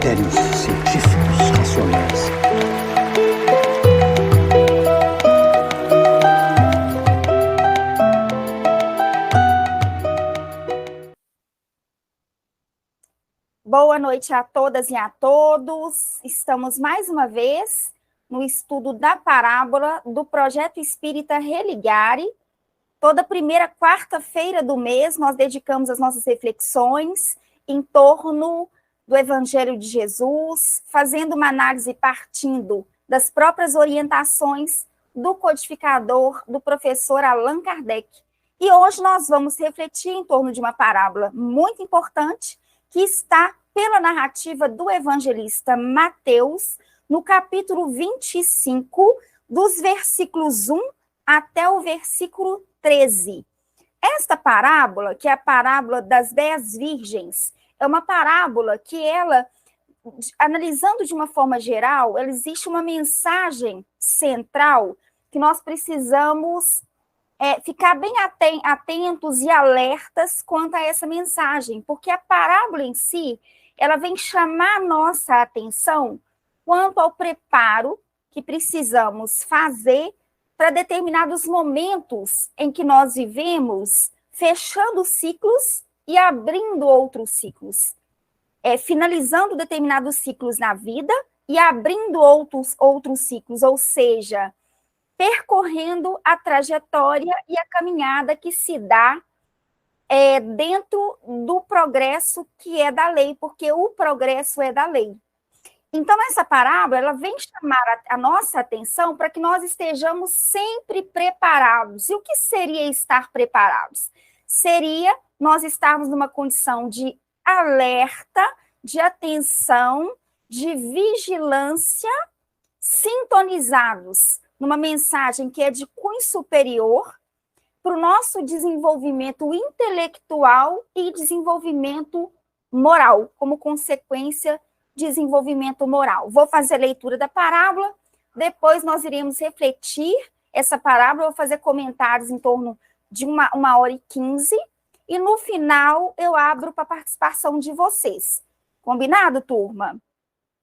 critérios científicos racionais. Boa noite a todas e a todos. Estamos mais uma vez no estudo da parábola do Projeto Espírita Religare. Toda primeira quarta-feira do mês nós dedicamos as nossas reflexões em torno do Evangelho de Jesus, fazendo uma análise partindo das próprias orientações do codificador, do professor Allan Kardec. E hoje nós vamos refletir em torno de uma parábola muito importante que está pela narrativa do evangelista Mateus, no capítulo 25, dos versículos 1 até o versículo 13. Esta parábola, que é a parábola das 10 virgens, é uma parábola que ela, analisando de uma forma geral, ela existe uma mensagem central que nós precisamos ficar bem atentos e alertas quanto a essa mensagem, porque a parábola em si, ela vem chamar nossa atenção quanto ao preparo que precisamos fazer para determinados momentos em que nós vivemos, fechando ciclos e abrindo outros ciclos, finalizando determinados ciclos na vida e abrindo outros ciclos, ou seja, percorrendo a trajetória e a caminhada que se dá dentro do progresso que é da lei, porque o progresso é da lei. Então, essa parábola ela vem chamar a nossa atenção para que nós estejamos sempre preparados. E o que seria estar preparados? Seria nós estarmos numa condição de alerta, de atenção, de vigilância, sintonizados numa mensagem que é de cunho superior para o nosso desenvolvimento intelectual e desenvolvimento moral, como consequência, desenvolvimento moral. Vou fazer a leitura da parábola, depois nós iremos refletir essa parábola, vou fazer comentários em torno de 1h15, e no final eu abro para a participação de vocês. Combinado, turma?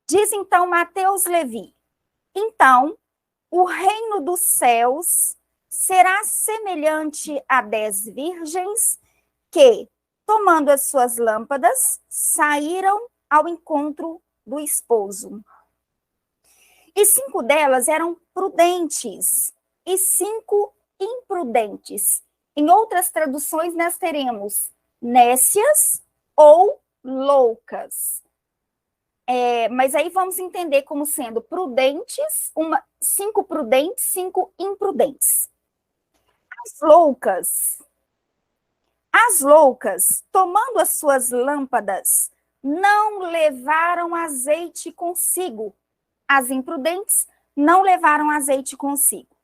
Diz então Mateus Levi: então, o reino dos céus será semelhante a 10 virgens que, tomando as suas lâmpadas, saíram ao encontro do esposo. E 5 delas eram prudentes e 5 imprudentes. Em outras traduções, nós teremos nécias ou loucas. Mas aí vamos entender como sendo prudentes, 5 prudentes, 5 imprudentes. As loucas, tomando as suas lâmpadas, não levaram azeite consigo. As imprudentes não levaram azeite consigo.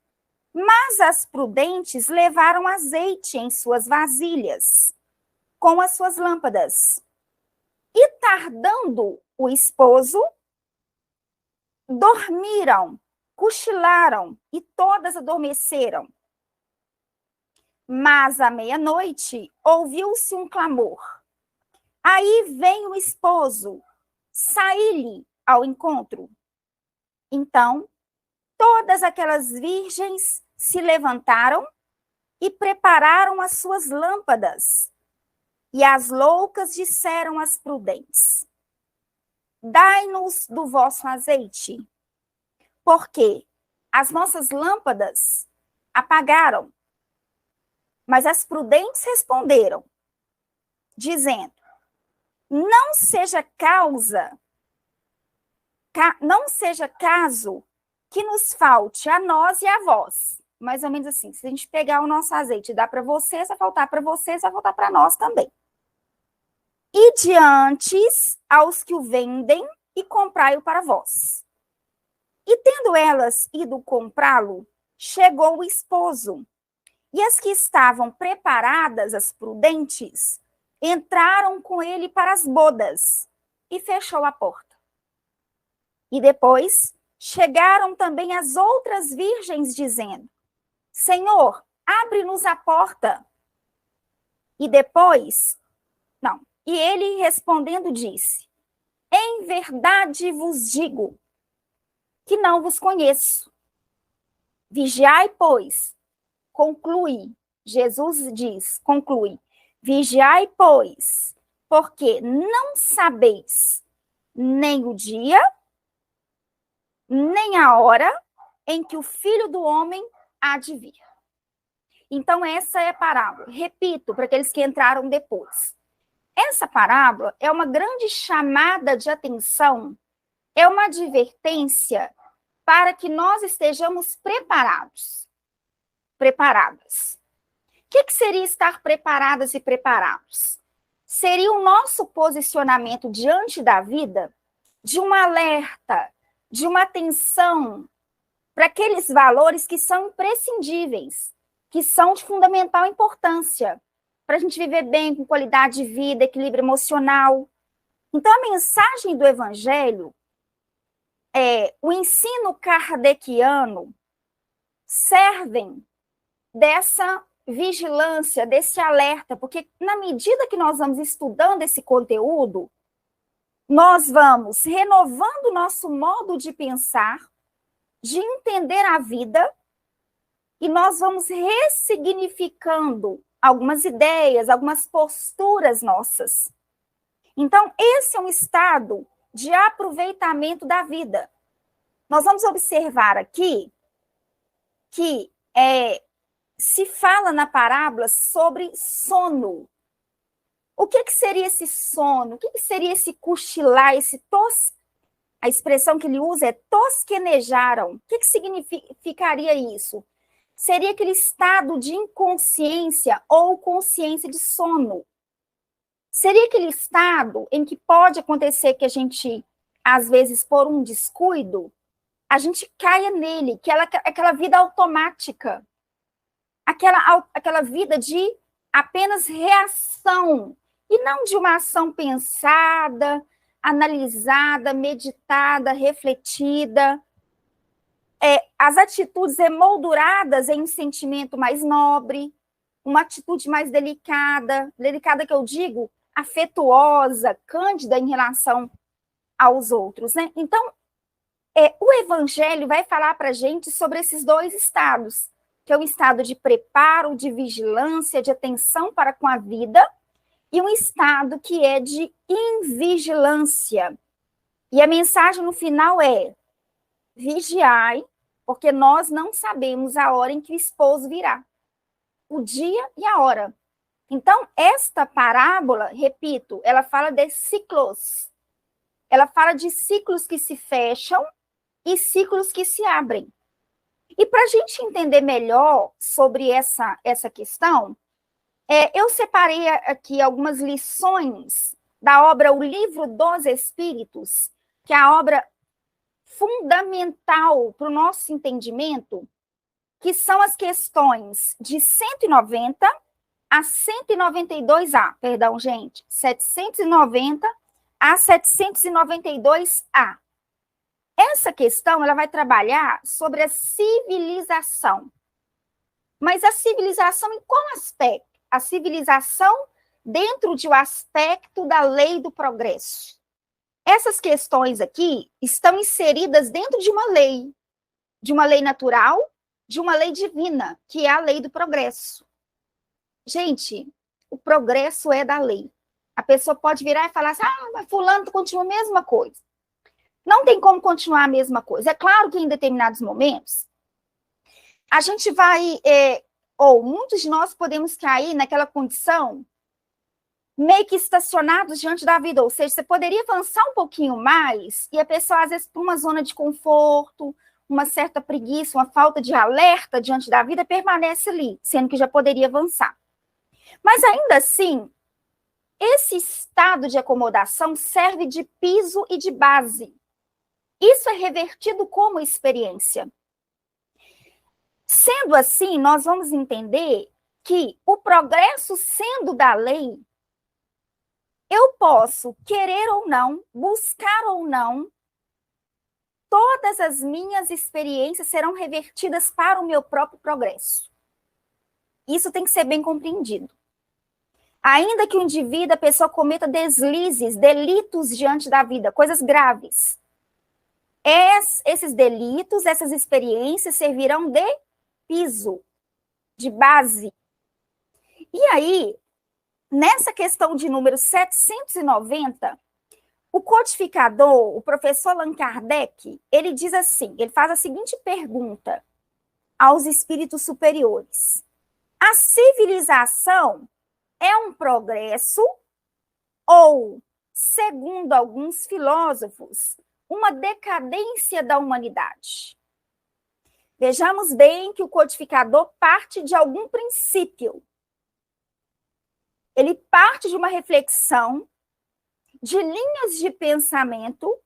Mas as prudentes levaram azeite em suas vasilhas, com as suas lâmpadas. E tardando o esposo, dormiram, cochilaram e todas adormeceram. Mas à meia-noite ouviu-se um clamor. Aí vem o esposo, sai-lhe ao encontro. Então, todas aquelas virgens se levantaram e prepararam as suas lâmpadas. E as loucas disseram às prudentes: dai-nos do vosso azeite, porque as nossas lâmpadas apagaram. Mas as prudentes responderam, dizendo: não seja caso que nos falte a nós e a vós. Mais ou menos assim, se a gente pegar o nosso azeite e dar para vocês, vai faltar para vocês, vai faltar para nós também. E diante aos que o vendem e comprai-o para vós. E tendo elas ido comprá-lo, chegou o esposo. E as que estavam preparadas, as prudentes, entraram com ele para as bodas e fechou a porta. E depois chegaram também as outras virgens, dizendo: Senhor, abre-nos a porta. E depois, e ele respondendo disse: Em verdade vos digo que não vos conheço. Vigiai, pois, conclui. Jesus diz, conclui. Vigiai, pois, porque não sabeis nem o dia, nem a hora em que o Filho do Homem há de vir. Então, essa é a parábola. Repito, para aqueles que entraram depois. Essa parábola é uma grande chamada de atenção, é uma advertência para que nós estejamos preparados. Preparadas. O que seria estar preparadas e preparados? Seria o nosso posicionamento diante da vida de um alerta, de uma atenção para aqueles valores que são imprescindíveis, que são de fundamental importância para a gente viver bem, com qualidade de vida, equilíbrio emocional. Então, a mensagem do Evangelho, o ensino kardeciano, servem dessa vigilância, desse alerta, porque na medida que nós vamos estudando esse conteúdo, nós vamos renovando o nosso modo de pensar, de entender a vida, e nós vamos ressignificando algumas ideias, algumas posturas nossas. Então, esse é um estado de aproveitamento da vida. Nós vamos observar aqui que se fala na parábola sobre sono. O que seria esse sono? O que seria esse cochilar, a expressão que ele usa é tosquenejaram. O que significaria isso? Seria aquele estado de inconsciência ou consciência de sono. Seria aquele estado em que pode acontecer que a gente, às vezes, por um descuido, a gente caia nele, que é aquela vida automática, aquela vida de apenas reação, e não de uma ação pensada, analisada, meditada, refletida. As atitudes emolduradas em um sentimento mais nobre, uma atitude mais delicada que eu digo, afetuosa, cândida em relação aos outros, né? Então, o Evangelho vai falar para a gente sobre esses dois estados, que é o estado de preparo, de vigilância, de atenção para com a vida, e um estado que é de invigilância. E a mensagem no final é: vigiai, porque nós não sabemos a hora em que o esposo virá, o dia e a hora. Então, esta parábola, repito, ela fala de ciclos. Ela fala de ciclos que se fecham e ciclos que se abrem. E para a gente entender melhor sobre essa questão, eu separei aqui algumas lições da obra O Livro dos Espíritos, que é a obra fundamental para o nosso entendimento, que são as questões de 190 a 192A, perdão, gente, 790 a 792A. Essa questão, ela vai trabalhar sobre a civilização. Mas a civilização em qual aspecto? A civilização dentro de um aspecto da lei do progresso. Essas questões aqui estão inseridas dentro de uma lei natural, de uma lei divina, que é a lei do progresso. Gente, o progresso é da lei. A pessoa pode virar e falar assim: mas fulano continua a mesma coisa. Não tem como continuar a mesma coisa. É claro que em determinados momentos, a gente vai, ou muitos de nós podemos cair naquela condição meio que estacionados diante da vida, ou seja, você poderia avançar um pouquinho mais e a pessoa, às vezes, por uma zona de conforto, uma certa preguiça, uma falta de alerta diante da vida, permanece ali, sendo que já poderia avançar. Mas, ainda assim, esse estado de acomodação serve de piso e de base. Isso é revertido como experiência. Sendo assim, nós vamos entender que o progresso sendo da lei, eu posso querer ou não, buscar ou não, todas as minhas experiências serão revertidas para o meu próprio progresso. Isso tem que ser bem compreendido. Ainda que o indivíduo, a pessoa cometa deslizes, delitos diante da vida, coisas graves. Esses delitos, essas experiências servirão de piso, de base. E aí, nessa questão de número 790, o codificador, o professor Allan Kardec, ele diz assim, ele faz a seguinte pergunta aos espíritos superiores. A civilização é um progresso ou, segundo alguns filósofos, uma decadência da humanidade? Vejamos bem que o codificador parte de algum princípio. Ele parte de uma reflexão de linhas de pensamento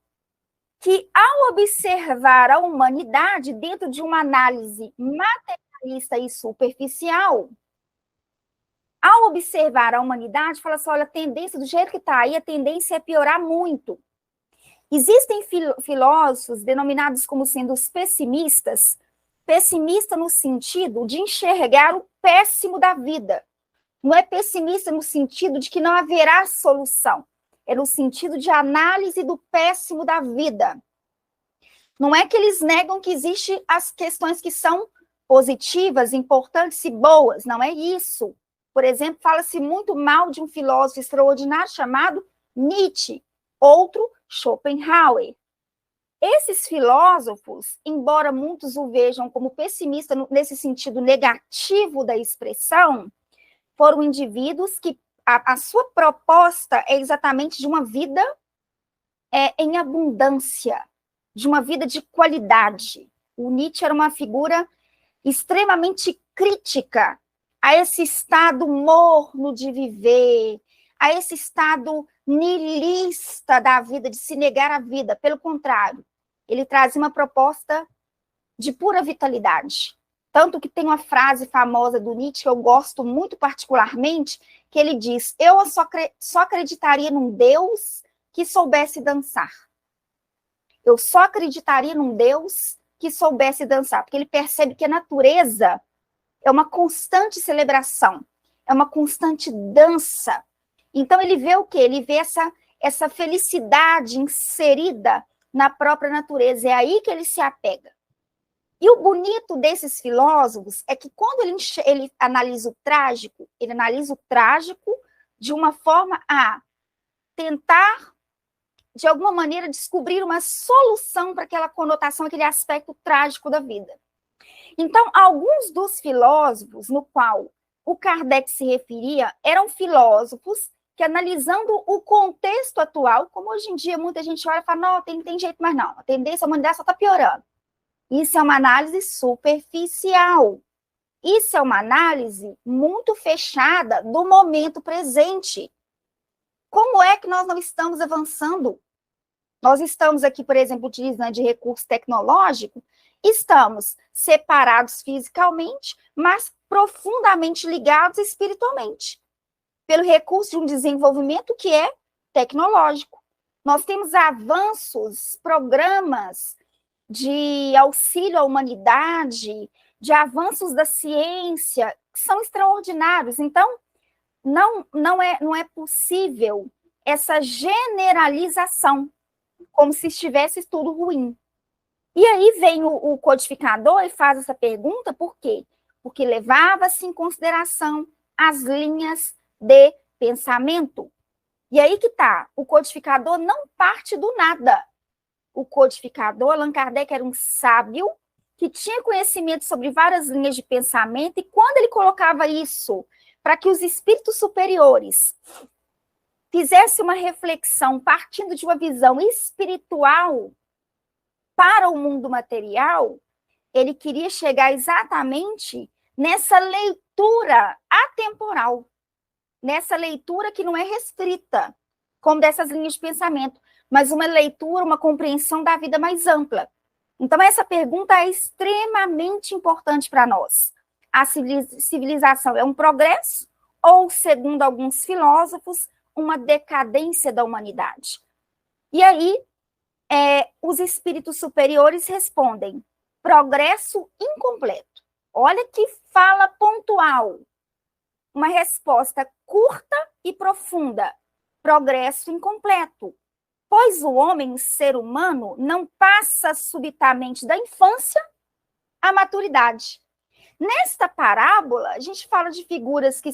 que, ao observar a humanidade dentro de uma análise materialista e superficial, ao observar a humanidade, fala assim, olha, a tendência do jeito que está aí, a tendência é piorar muito. Existem filósofos denominados como sendo os pessimistas, pessimista no sentido de enxergar o péssimo da vida. Não é pessimista no sentido de que não haverá solução. É no sentido de análise do péssimo da vida. Não é que eles negam que existem as questões que são positivas, importantes e boas. Não é isso. Por exemplo, fala-se muito mal de um filósofo extraordinário chamado Nietzsche, outro Schopenhauer. Esses filósofos, embora muitos o vejam como pessimista nesse sentido negativo da expressão, foram indivíduos que a sua proposta é exatamente de uma vida em abundância, de uma vida de qualidade. O Nietzsche era uma figura extremamente crítica a esse estado morno de viver, a esse estado nihilista da vida, de se negar à vida. Pelo contrário, ele trazia uma proposta de pura vitalidade. Tanto que tem uma frase famosa do Nietzsche, que eu gosto muito particularmente, que ele diz, eu só acreditaria num Deus que soubesse dançar. Eu só acreditaria num Deus que soubesse dançar, porque ele percebe que a natureza é uma constante celebração, é uma constante dança. Então ele vê o quê? Ele vê essa felicidade inserida na própria natureza, é aí que ele se apega. E o bonito desses filósofos é que quando ele analisa o trágico, ele analisa o trágico de uma forma a tentar, de alguma maneira, descobrir uma solução para aquela conotação, aquele aspecto trágico da vida. Então, alguns dos filósofos no qual o Kardec se referia eram filósofos que, analisando o contexto atual, como hoje em dia muita gente olha e fala, não, tem jeito mais não, a tendência, a humanidade só está piorando. Isso é uma análise superficial. Isso é uma análise muito fechada do momento presente. Como é que nós não estamos avançando? Nós estamos aqui, por exemplo, utilizando de recurso tecnológico, estamos separados fisicamente, mas profundamente ligados espiritualmente, pelo recurso de um desenvolvimento que é tecnológico. Nós temos avanços, programas de auxílio à humanidade, de avanços da ciência, que são extraordinários. Então, não é possível essa generalização, como se estivesse tudo ruim. E aí vem o codificador e faz essa pergunta, por quê? Porque levava-se em consideração as linhas de pensamento. E aí que está, o codificador não parte do nada. O codificador, Allan Kardec, era um sábio que tinha conhecimento sobre várias linhas de pensamento, e quando ele colocava isso para que os espíritos superiores fizessem uma reflexão partindo de uma visão espiritual para o mundo material, ele queria chegar exatamente nessa leitura atemporal, nessa leitura que não é restrita, como dessas linhas de pensamento, mas uma leitura, uma compreensão da vida mais ampla. Então, essa pergunta é extremamente importante para nós. A civilização é um progresso ou, segundo alguns filósofos, uma decadência da humanidade? E aí, os espíritos superiores respondem, progresso incompleto. Olha que fala pontual. uma resposta curta e profunda: progresso incompleto. Pois o homem, o ser humano, não passa subitamente da infância à maturidade. Nesta parábola, a gente fala de figuras que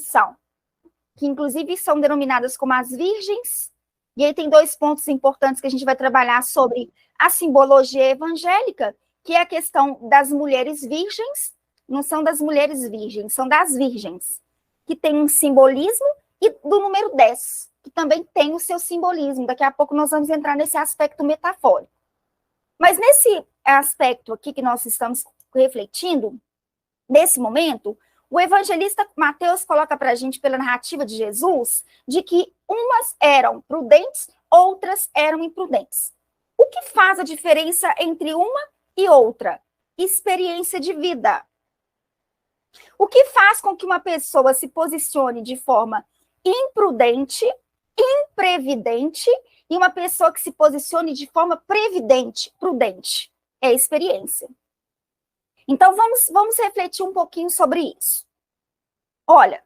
inclusive são denominadas como as virgens, e aí tem 2 pontos importantes que a gente vai trabalhar sobre a simbologia evangélica, que é a questão das mulheres virgens, não são das mulheres virgens, são das virgens, que tem um simbolismo, e do número 10, que também tem o seu simbolismo. Daqui a pouco nós vamos entrar nesse aspecto metafórico. Mas nesse aspecto aqui que nós estamos refletindo, nesse momento, o evangelista Mateus coloca para a gente, pela narrativa de Jesus, de que umas eram prudentes, outras eram imprudentes. O que faz a diferença entre uma e outra? Experiência de vida. O que faz com que uma pessoa se posicione de forma imprudente, imprevidente, e uma pessoa que se posicione de forma previdente, prudente? É a experiência. Então, vamos refletir um pouquinho sobre isso. Olha,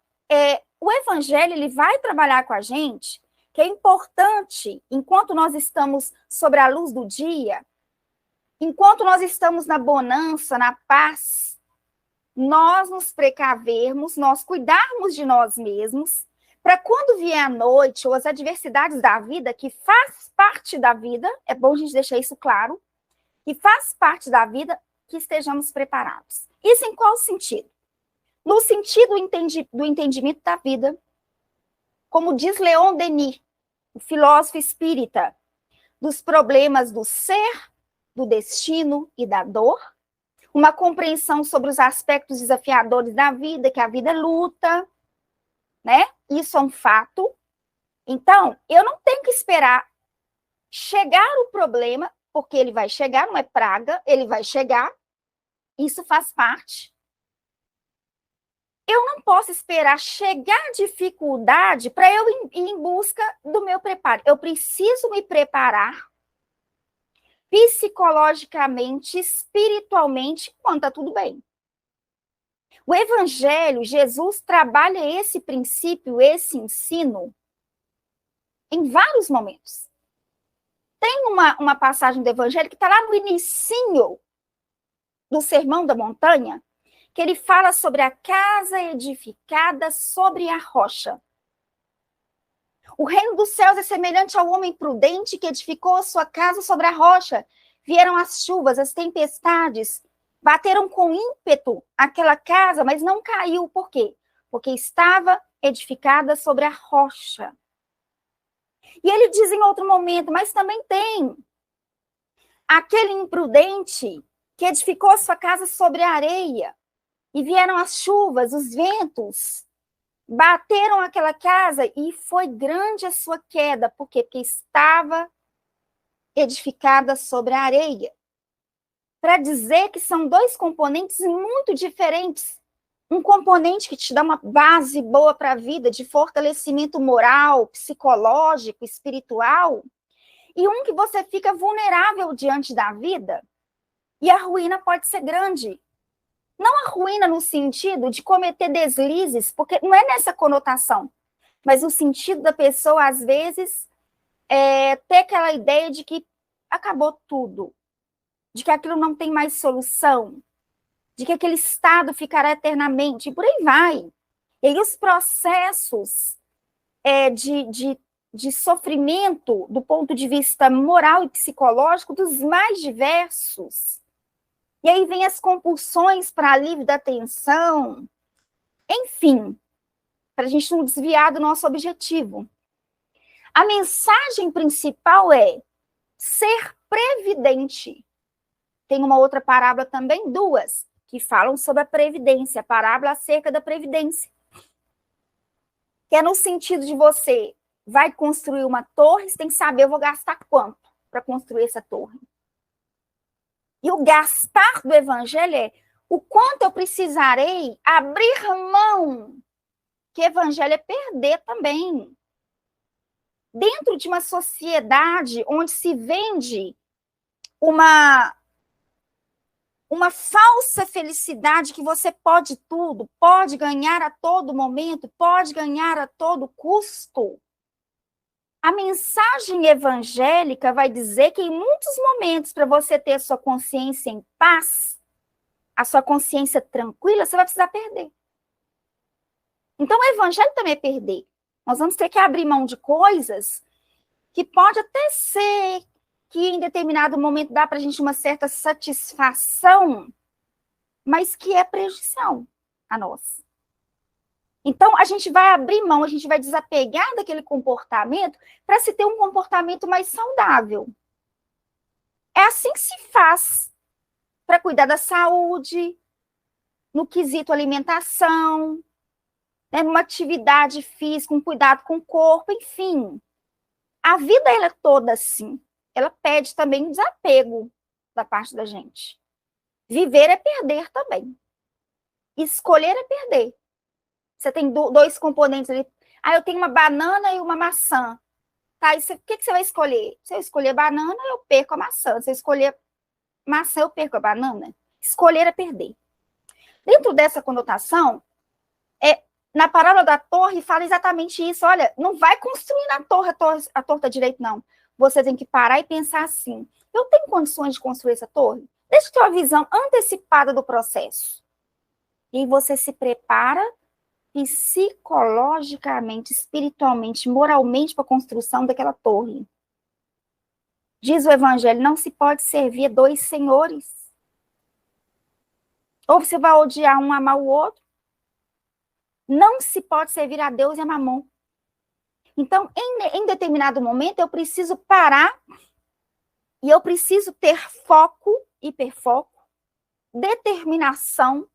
o evangelho ele vai trabalhar com a gente que é importante, enquanto nós estamos sobre a luz do dia, enquanto nós estamos na bonança, na paz, nós nos precavermos, nós cuidarmos de nós mesmos, para quando vier a noite ou as adversidades da vida, que faz parte da vida, é bom a gente deixar isso claro, que faz parte da vida, que estejamos preparados. Isso em qual sentido? No sentido do entendimento da vida, como diz Leon Denis, o filósofo espírita, dos problemas do ser, do destino e da dor, uma compreensão sobre os aspectos desafiadores da vida, que a vida é luta, né? Isso é um fato. Então, eu não tenho que esperar chegar o problema, porque ele vai chegar, não é praga, ele vai chegar, isso faz parte. Eu não posso esperar chegar a dificuldade para eu ir em busca do meu preparo. Eu preciso me preparar psicologicamente, espiritualmente, quando está tudo bem. O Evangelho, Jesus trabalha esse princípio, esse ensino, em vários momentos. Tem uma passagem do Evangelho que está lá no inicinho do Sermão da Montanha, que ele fala sobre a casa edificada sobre a rocha. O reino dos céus é semelhante ao homem prudente que edificou a sua casa sobre a rocha. Vieram as chuvas, as tempestades, bateram com ímpeto aquela casa, mas não caiu. Por quê? Porque estava edificada sobre a rocha. E ele diz em outro momento, mas também tem aquele imprudente que edificou a sua casa sobre a areia. E vieram as chuvas, os ventos, bateram aquela casa e foi grande a sua queda. Por quê? Porque estava edificada sobre a areia. Para dizer que são 2 componentes muito diferentes. Um componente que te dá uma base boa para a vida, de fortalecimento moral, psicológico, espiritual, e um que você fica vulnerável diante da vida, e a ruína pode ser grande. Não a ruína no sentido de cometer deslizes, porque não é nessa conotação, mas o sentido da pessoa, às vezes, ter aquela ideia de que acabou tudo, de que aquilo não tem mais solução, de que aquele estado ficará eternamente, e por aí vai. E aí os processos de sofrimento, do ponto de vista moral e psicológico, dos mais diversos. E aí vem as compulsões para alívio da tensão. Enfim, para a gente não desviar do nosso objetivo. A mensagem principal é ser previdente. Tem uma outra parábola também, 2, que falam sobre a previdência, a parábola acerca da previdência. Que é no sentido de você vai construir uma torre, você tem que saber, eu vou gastar quanto para construir essa torre. E o gastar do evangelho é o quanto eu precisarei abrir mão, que evangelho é perder também. Dentro de uma sociedade onde se vende uma uma falsa felicidade que você pode tudo, pode ganhar a todo momento, pode ganhar a todo custo. A mensagem evangélica vai dizer que em muitos momentos, para você ter a sua consciência em paz, a sua consciência tranquila, você vai precisar perder. Então, o evangelho também é perder. Nós vamos ter que abrir mão de coisas que pode até ser que em determinado momento dá para a gente uma certa satisfação, mas que é prejudicial a nós. Então, a gente vai abrir mão, a gente vai desapegar daquele comportamento para se ter um comportamento mais saudável. É assim que se faz para cuidar da saúde, no quesito alimentação, né, numa atividade física, um cuidado com o corpo, enfim. A vida, ela é toda assim. Ela pede também um desapego da parte da gente. Viver é perder também. Escolher é perder. Você tem dois componentes ali. Eu tenho uma banana e uma maçã. Tá, e o que você vai escolher? Se eu escolher banana, eu perco a maçã. Se eu escolher maçã, eu perco a banana. Escolher é perder. Dentro dessa conotação, na parábola da torre, fala exatamente isso. Olha, não vai construir na torre a torta direito, não. Você tem que parar e pensar assim: eu tenho condições de construir essa torre? Deixa eu ter uma visão antecipada do processo. E aí você se prepara psicologicamente, espiritualmente, moralmente para a construção daquela torre. Diz o evangelho, não se pode servir a dois senhores. Ou você vai odiar um, amar o outro. Não se pode servir a Deus e a Mamon. Então, em determinado momento, eu preciso parar e eu preciso ter foco, hiperfoco, determinação,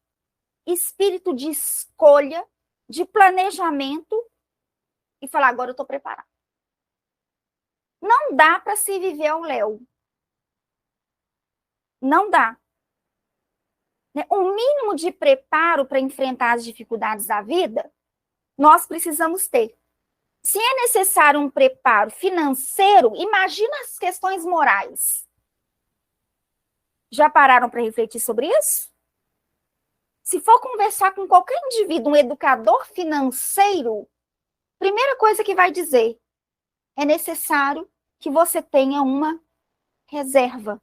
espírito de escolha, de planejamento e falar, agora eu estou preparado. Não dá para se viver ao léu. Não dá. O mínimo de preparo para enfrentar as dificuldades da vida, nós precisamos ter. Se é necessário um preparo financeiro, imagina as questões morais. Já pararam para refletir sobre isso? Se for conversar com qualquer indivíduo, um educador financeiro, primeira coisa que vai dizer, é necessário que você tenha uma reserva.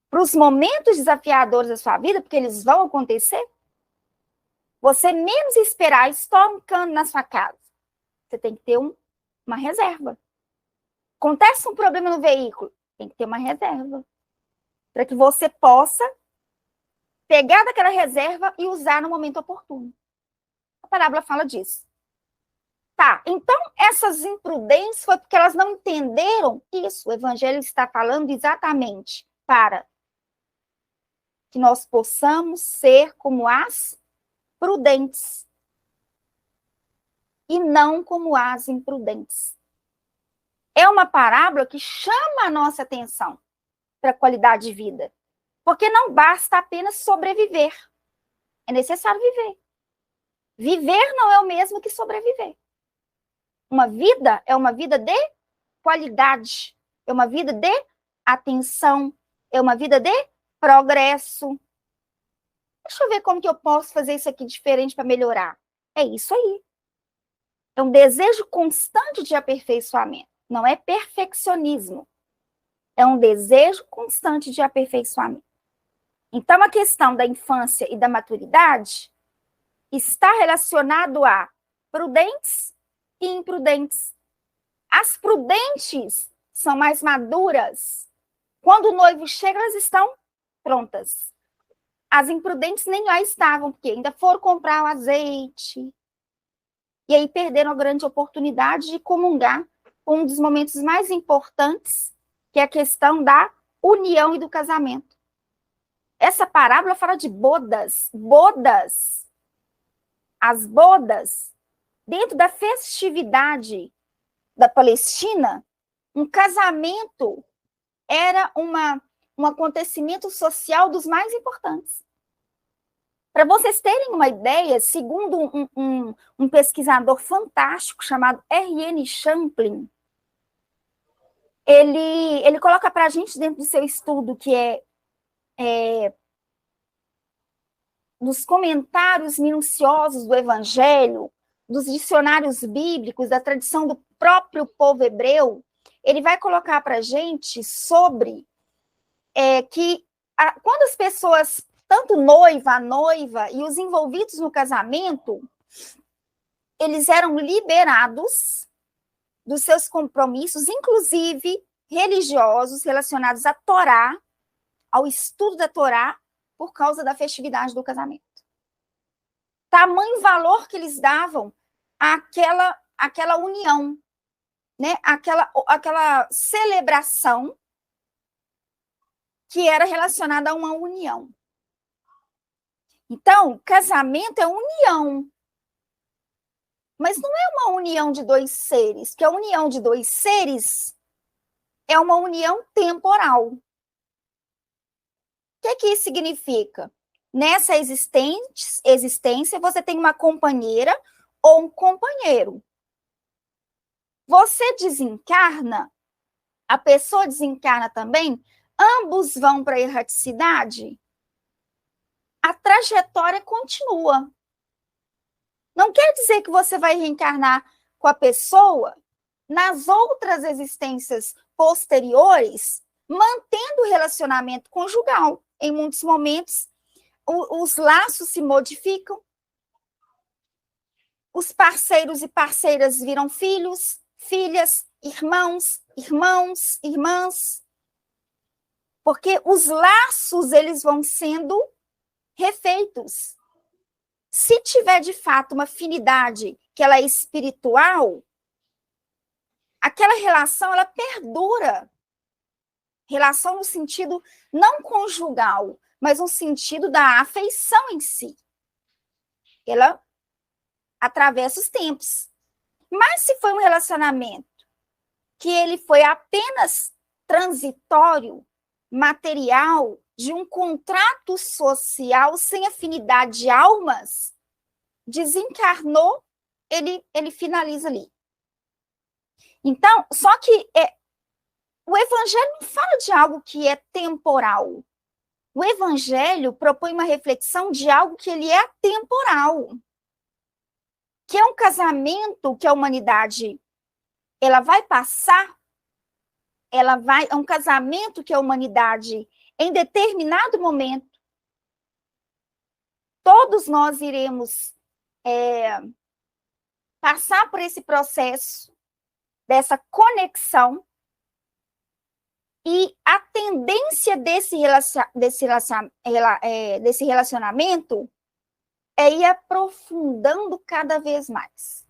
Para os momentos desafiadores da sua vida, porque eles vão acontecer, você menos esperar, estoura um cano na sua casa. Você tem que ter uma reserva. Acontece um problema no veículo, tem que ter uma reserva. Para que você possa pegar daquela reserva e usar no momento oportuno. A parábola fala disso. Tá, então essas imprudências foi porque elas não entenderam isso. O evangelho está falando exatamente para que nós possamos ser como as prudentes e não como as imprudentes. É uma parábola que chama a nossa atenção para a qualidade de vida, porque não basta apenas sobreviver, é necessário viver. Viver não é o mesmo que sobreviver. Uma vida é uma vida de qualidade, é uma vida de atenção, é uma vida de progresso. Deixa eu ver como que eu posso fazer isso aqui diferente para melhorar. É isso aí. É um desejo constante de aperfeiçoamento. Não é perfeccionismo. É um desejo constante de aperfeiçoamento. Então, a questão da infância e da maturidade está relacionado a prudentes e imprudentes. As prudentes são mais maduras. Quando o noivo chega, elas estão prontas. As imprudentes nem lá estavam, porque ainda foram comprar o azeite. E aí perderam a grande oportunidade de comungar com um dos momentos mais importantes, que é a questão da união e do casamento. Essa parábola fala de bodas. Bodas. As bodas, dentro da festividade da Palestina, um casamento era um acontecimento social dos mais importantes. Para vocês terem uma ideia, segundo um pesquisador fantástico chamado R.N. Champlin, ele coloca para a gente dentro do seu estudo, que é nos comentários minuciosos do Evangelho, dos dicionários bíblicos, da tradição do próprio povo hebreu, ele vai colocar para a gente sobre que quando as pessoas, tanto a noiva e os envolvidos no casamento, eles eram liberados dos seus compromissos, inclusive religiosos, relacionados à Torá, ao estudo da Torá, por causa da festividade do casamento. Tamanho valor que eles davam àquela união, né? Aquela celebração que era relacionada a uma união. Então, casamento é união. Mas não é uma união de dois seres, porque a união de dois seres é uma união temporal. O que isso significa? Nessa existência, você tem uma companheira ou um companheiro. Você desencarna, a pessoa desencarna também, ambos vão para a erraticidade, a trajetória continua. Não quer dizer que você vai reencarnar com a pessoa nas outras existências posteriores, mantendo o relacionamento conjugal. Em muitos momentos, os laços se modificam, os parceiros e parceiras viram filhos, filhas, irmãos, irmãs, porque os laços eles vão sendo refeitos. Se tiver de fato uma afinidade que ela é espiritual, aquela relação ela perdura. Relação no sentido não conjugal, mas no sentido da afeição em si. Ela atravessa os tempos. Mas se foi um relacionamento que ele foi apenas transitório, material, de um contrato social sem afinidade de almas, desencarnou, ele finaliza ali. Então, só que o Evangelho não fala de algo que é temporal. O Evangelho propõe uma reflexão de algo que ele é atemporal, que é um casamento que a humanidade ela vai passar, é um casamento que a humanidade, em determinado momento, todos nós iremos passar por esse processo dessa conexão, e a tendência desse relacionamento é ir aprofundando cada vez mais.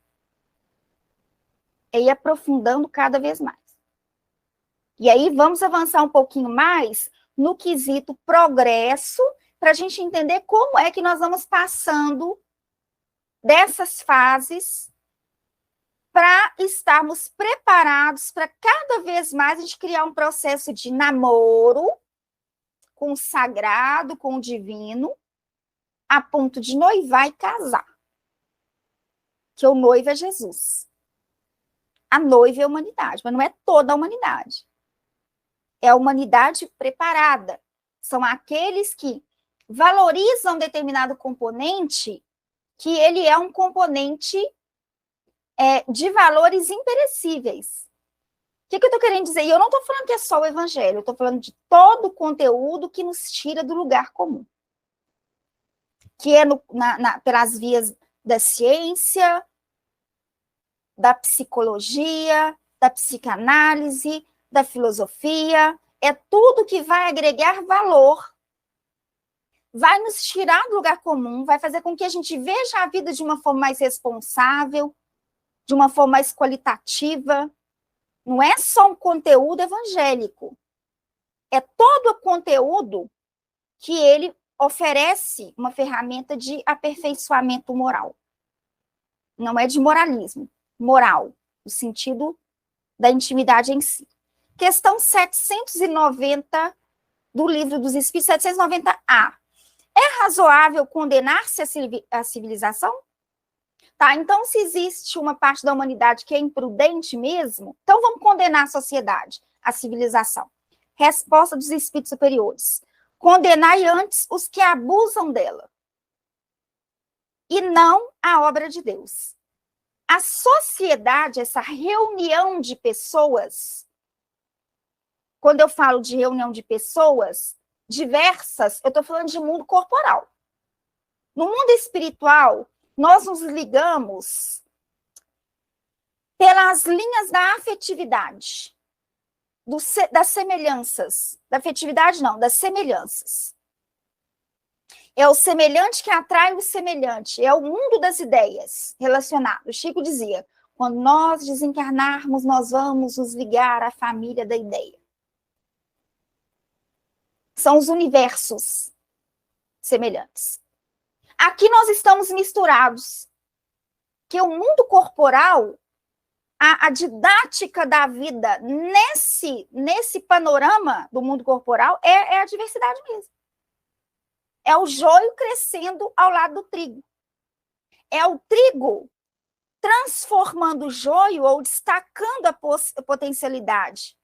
E aí vamos avançar um pouquinho mais no quesito progresso, para a gente entender como é que nós vamos passando dessas fases para estarmos preparados para cada vez mais a gente criar um processo de namoro com o sagrado, com o divino, a ponto de noivar e casar. Que o noivo é Jesus. A noiva é a humanidade, mas não é toda a humanidade. É a humanidade preparada. São aqueles que valorizam determinado componente, que ele é um componente de valores imperecíveis. O que eu estou querendo dizer? E eu não estou falando que é só o Evangelho, eu estou falando de todo o conteúdo que nos tira do lugar comum. Que é pelas vias da ciência, da psicologia, da psicanálise, da filosofia, é tudo que vai agregar valor, vai nos tirar do lugar comum, vai fazer com que a gente veja a vida de uma forma mais responsável, de uma forma mais qualitativa. Não é só um conteúdo evangélico, é todo o conteúdo que ele oferece uma ferramenta de aperfeiçoamento moral. Não é de moralismo, moral, no sentido da intimidade em si. Questão 790 do Livro dos Espíritos, 790A. É razoável condenar-se a civilização? Tá, então, se existe uma parte da humanidade que é imprudente mesmo, então vamos condenar a sociedade, a civilização. Resposta dos espíritos superiores. condenai antes os que abusam dela, e não a obra de Deus. A sociedade, essa reunião de pessoas, quando eu falo de reunião de pessoas diversas, eu estou falando de mundo corporal. No mundo espiritual, nós nos ligamos pelas linhas da afetividade, das semelhanças. Da afetividade, não, das semelhanças. É o semelhante que atrai o semelhante. É o mundo das ideias relacionado. Chico dizia, quando nós desencarnarmos, nós vamos nos ligar à família da ideia. São os universos semelhantes. Aqui nós estamos misturados. Que o mundo corporal, a didática da vida nesse panorama do mundo corporal é a diversidade mesmo. É o joio crescendo ao lado do trigo. É o trigo transformando o joio ou destacando a potencialidade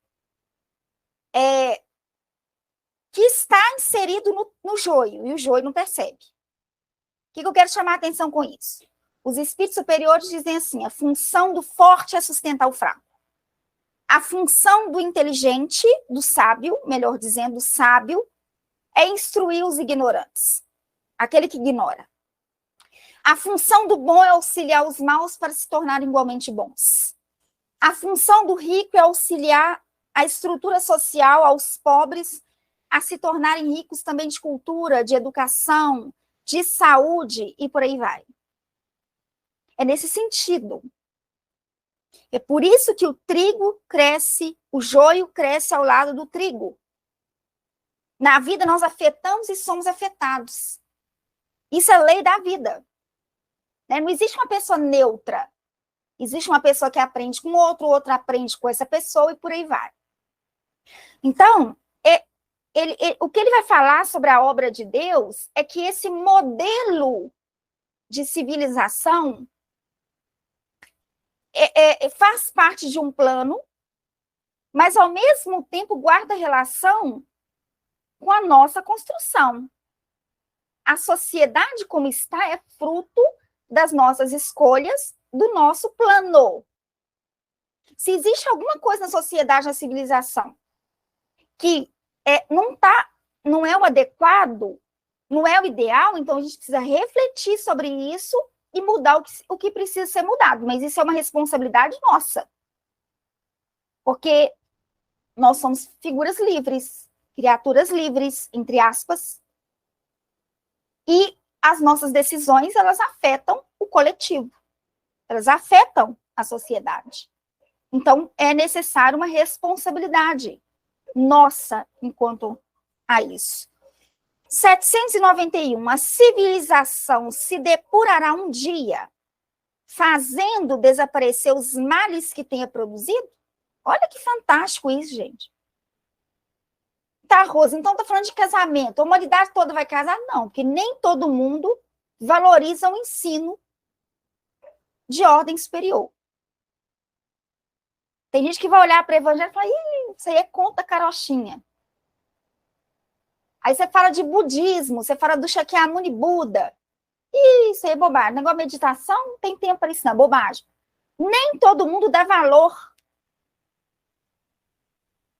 que está inserido no joio, e o joio não percebe. O que eu quero chamar a atenção com isso? Os espíritos superiores dizem assim, a função do forte é sustentar o fraco. A função do inteligente, do sábio, melhor dizendo, sábio, é instruir os ignorantes, aquele que ignora. A função do bom é auxiliar os maus para se tornarem igualmente bons. A função do rico é auxiliar a estrutura social aos pobres a se tornarem ricos também de cultura, de educação, de saúde e por aí vai. É nesse sentido. É por isso que o trigo cresce, o joio cresce ao lado do trigo. Na vida nós afetamos e somos afetados. Isso é lei da vida. Não existe uma pessoa neutra. Existe uma pessoa que aprende com outro, outro aprende com essa pessoa e por aí vai. Então, o que ele vai falar sobre a obra de Deus é que esse modelo de civilização faz parte de um plano, mas ao mesmo tempo guarda relação com a nossa construção. A sociedade como está é fruto das nossas escolhas, do nosso plano. Se existe alguma coisa na sociedade, na civilização, que não é o adequado, não é o ideal, então a gente precisa refletir sobre isso e mudar o que precisa ser mudado. Mas isso é uma responsabilidade nossa. Porque nós somos figuras livres, criaturas livres, entre aspas, e as nossas decisões, elas afetam o coletivo, elas afetam a sociedade. Então, é necessário uma responsabilidade nossa enquanto a isso. 791. A civilização se depurará um dia, fazendo desaparecer os males que tenha produzido? Olha que fantástico isso, gente. Tá, Rosa, então tá falando de casamento. A humanidade toda vai casar? Não, porque nem todo mundo valoriza o ensino de ordem superior. Tem gente que vai olhar para o evangelho e fala, isso aí é conta carochinha. Aí você fala de budismo, você fala do Shakyamuni Buda. Isso aí é bobagem. Negócio de meditação, não tem tempo para isso, não, bobagem. Nem todo mundo dá valor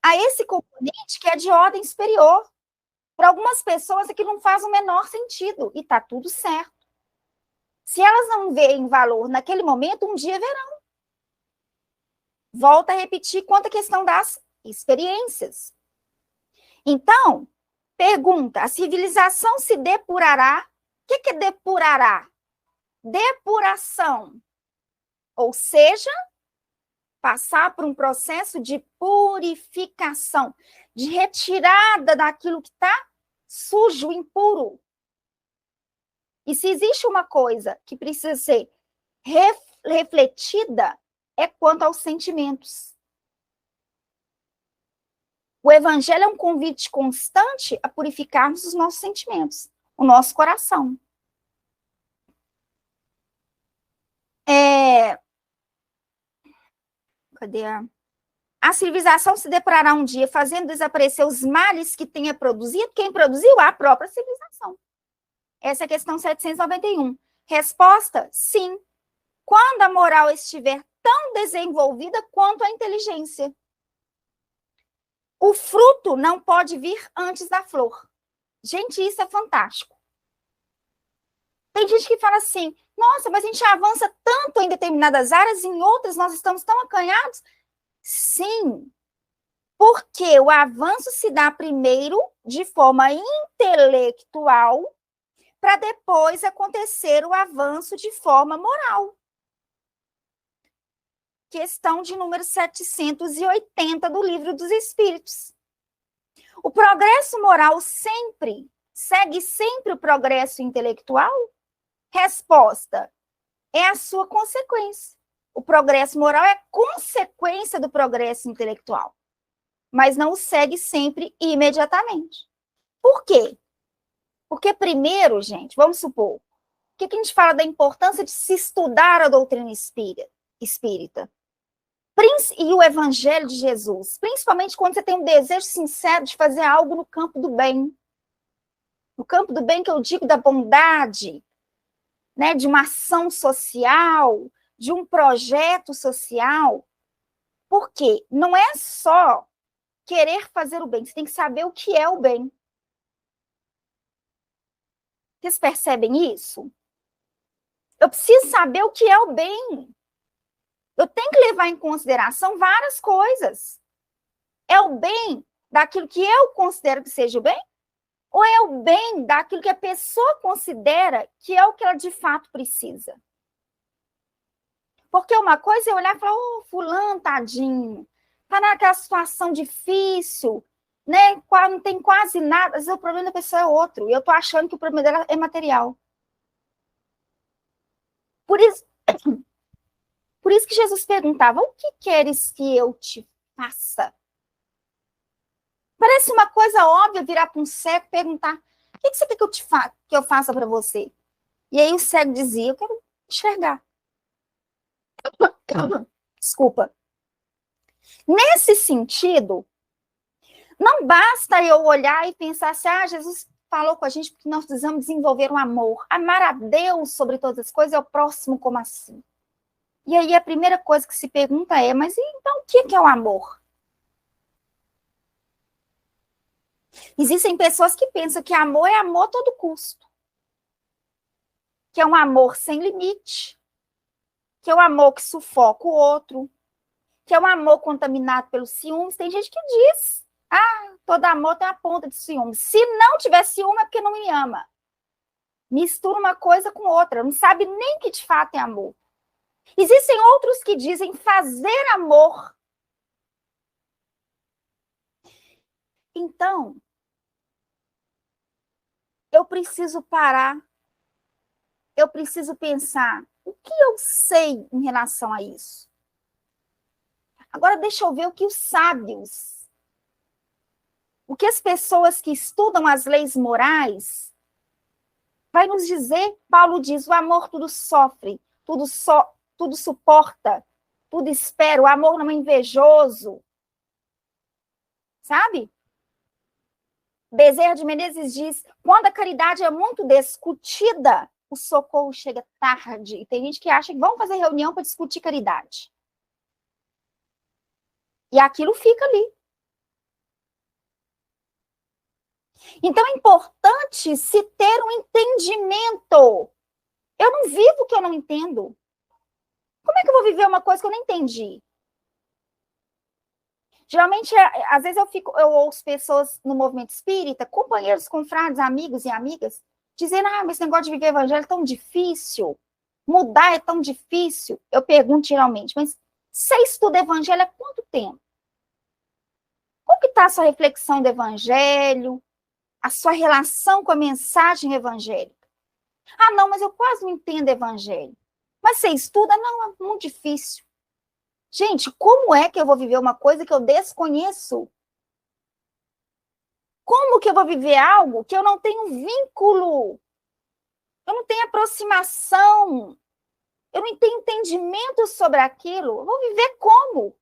a esse componente que é de ordem superior. Para algumas pessoas, aquilo não faz o menor sentido. E está tudo certo. Se elas não veem valor naquele momento, um dia verão. Volta a repetir quanto à questão das experiências. Então, pergunta, a civilização se depurará? O que é depurará? Depuração. Ou seja, passar por um processo de purificação, de retirada daquilo que está sujo, impuro. E se existe uma coisa que precisa ser refletida, é quanto aos sentimentos. O evangelho é um convite constante a purificarmos os nossos sentimentos, o nosso coração. Cadê a A civilização se deparará um dia fazendo desaparecer os males que tenha produzido. Quem produziu? A própria civilização. Essa é a questão 791. Resposta: sim. Quando a moral estiver tão desenvolvida quanto a inteligência. O fruto não pode vir antes da flor. Gente, isso é fantástico. Tem gente que fala assim, nossa, mas a gente avança tanto em determinadas áreas, em outras nós estamos tão acanhados. Sim, porque o avanço se dá primeiro de forma intelectual, para depois acontecer o avanço de forma moral. Questão de número 780 do Livro dos Espíritos. O progresso moral segue sempre o progresso intelectual? Resposta: é a sua consequência. O progresso moral é consequência do progresso intelectual, mas não o segue sempre imediatamente. Por quê? Porque primeiro, gente, vamos supor, o que a gente fala da importância de se estudar a doutrina espírita? E o Evangelho de Jesus, principalmente quando você tem um desejo sincero de fazer algo no campo do bem. No campo do bem que eu digo da bondade, né, de uma ação social, de um projeto social. Por quê? Não é só querer fazer o bem, você tem que saber o que é o bem. Vocês percebem isso? Eu preciso saber o que é o bem. Eu tenho que levar em consideração várias coisas. É o bem daquilo que eu considero que seja o bem? Ou é o bem daquilo que a pessoa considera que é o que ela de fato precisa? Porque uma coisa é olhar e falar, oh, fulano, tadinho, tá naquela situação difícil, né? Não tem quase nada. Às vezes o problema da pessoa é outro. E eu tô achando que o problema dela é material. Por isso que Jesus perguntava, o que queres que eu te faça? Parece uma coisa óbvia virar para um cego e perguntar, o que você quer que eu faça para você? E aí o cego dizia, eu quero enxergar. Desculpa. Nesse sentido, não basta eu olhar e pensar assim, Jesus falou com a gente porque nós precisamos desenvolver um amor. Amar a Deus sobre todas as coisas é o próximo como assim? E aí a primeira coisa que se pergunta é, mas então o que é o amor? Existem pessoas que pensam que amor é amor a todo custo. Que é um amor sem limite. Que é um amor que sufoca o outro. Que é um amor contaminado pelos ciúmes. Tem gente que diz, todo amor tem a ponta de ciúmes. Se não tiver ciúme é porque não me ama. Mistura uma coisa com outra. Não sabe nem que de fato é amor. Existem outros que dizem fazer amor. Então, eu preciso parar. Eu preciso pensar, o que eu sei em relação a isso? Agora deixa eu ver o que os sábios, o que as pessoas que estudam as leis morais vai nos dizer. Paulo diz, o amor tudo sofre, tudo suporta, tudo espera, o amor não é invejoso. Sabe? Bezerra de Menezes diz, quando a caridade é muito discutida, o socorro chega tarde. E tem gente que acha que vão fazer reunião para discutir caridade. E aquilo fica ali. Então é importante se ter um entendimento. Eu não vivo o que eu não entendo. Como é que eu vou viver uma coisa que eu não entendi? Geralmente, às vezes eu ouço pessoas no movimento espírita, companheiros, confrades, amigos e amigas, dizendo, mas esse negócio de viver evangelho é tão difícil, mudar é tão difícil. Eu pergunto geralmente, mas você estuda evangelho há quanto tempo? Como que está a sua reflexão do evangelho, a sua relação com a mensagem evangélica? Não, mas eu quase não entendo evangelho. Mas você estuda? Não, é muito difícil. Gente, como é que eu vou viver uma coisa que eu desconheço? Como que eu vou viver algo que eu não tenho vínculo? Eu não tenho aproximação? Eu não tenho entendimento sobre aquilo? Eu vou viver como?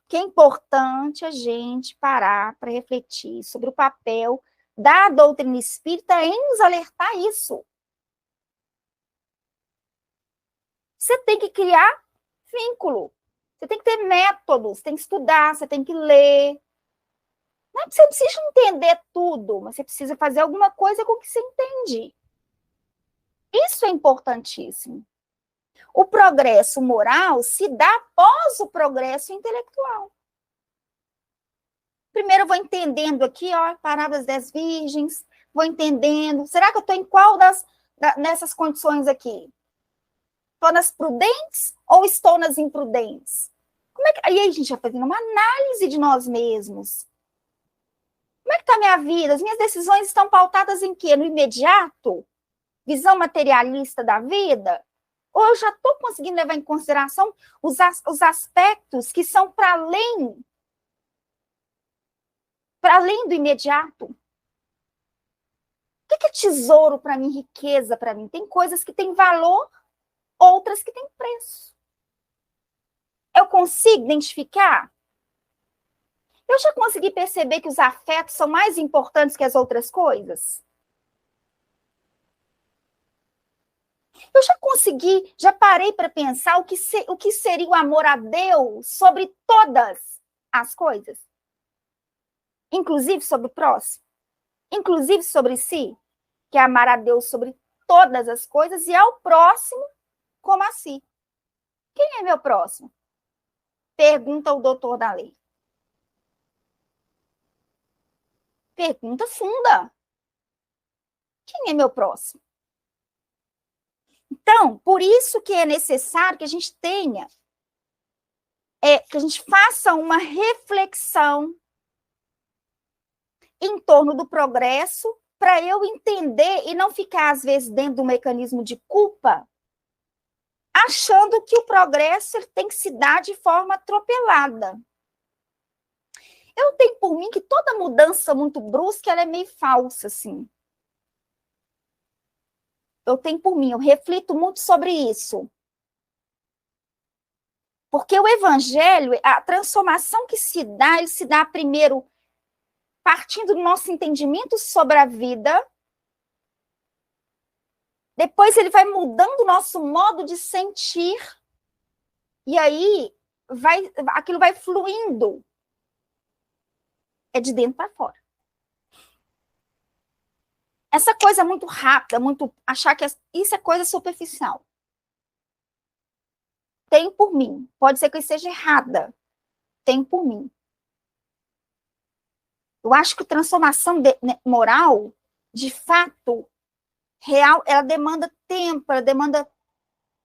que é importante a gente parar para refletir sobre o papel da doutrina espírita em nos alertar isso. Você tem que criar vínculo. Você tem que ter métodos, você tem que estudar, você tem que ler. Não é que você precisa entender tudo, mas você precisa fazer alguma coisa com o que você entende. Isso é importantíssimo. O progresso moral se dá após o progresso intelectual. Primeiro eu vou entendendo aqui, ó, parábolas das virgens, vou entendendo. Será que eu estou em qual nessas condições aqui? Estou nas prudentes ou estou nas imprudentes? Aí a gente vai fazendo uma análise de nós mesmos. Como é que está a minha vida? As minhas decisões estão pautadas em quê? No imediato? Visão materialista da vida? Ou eu já estou conseguindo levar em consideração os aspectos que são para além do imediato? O que é tesouro para mim, riqueza para mim? Tem coisas que têm valor, outras que têm preço. Eu consigo identificar? Eu já consegui perceber que os afetos são mais importantes que as outras coisas? Eu já parei para pensar o que seria o amor a Deus sobre todas as coisas? Inclusive sobre o próximo? Inclusive sobre si? Que é amar a Deus sobre todas as coisas e ao próximo como a si. Quem é meu próximo? Pergunta o doutor da lei. Pergunta funda. Quem é meu próximo? Então, por isso que é necessário que a gente tenha, que a gente faça uma reflexão em torno do progresso, para eu entender e não ficar, às vezes, dentro do mecanismo de culpa, achando que o progresso tem que se dar de forma atropelada. Eu tenho por mim que toda mudança muito brusca, ela é meio falsa, assim. Eu tenho por mim, eu reflito muito sobre isso. Porque o evangelho, a transformação que se dá, ele se dá primeiro partindo do nosso entendimento sobre a vida, depois ele vai mudando o nosso modo de sentir, e aí aquilo vai fluindo. É de dentro para fora. Essa coisa muito rápida, muito achar que isso é coisa superficial. Tem por mim. Pode ser que eu esteja errada. Tem por mim. Eu acho que a transformação moral, de fato, real, ela demanda tempo, ela demanda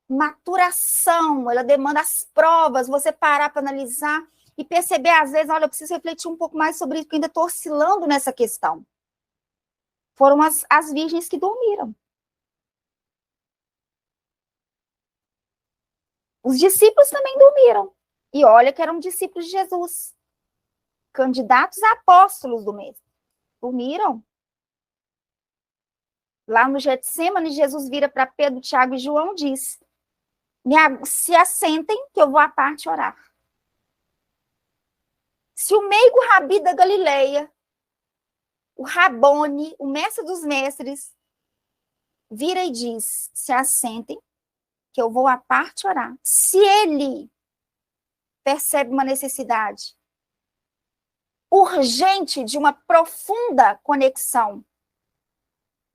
maturação, ela demanda as provas, você parar para analisar e perceber, às vezes, olha, eu preciso refletir um pouco mais sobre isso, porque eu ainda estou oscilando nessa questão. Foram as virgens que dormiram. Os discípulos também dormiram. E olha que eram discípulos de Jesus. Candidatos a apóstolos do mesmo. Dormiram. Lá no Getsemane, Jesus vira para Pedro, Tiago e João e diz: se assentem que eu vou à parte orar. Se o meigo Rabi da Galileia, o Rabone, o mestre dos mestres, vira e diz: se assentem que eu vou à parte orar. Se ele percebe uma necessidade urgente de uma profunda conexão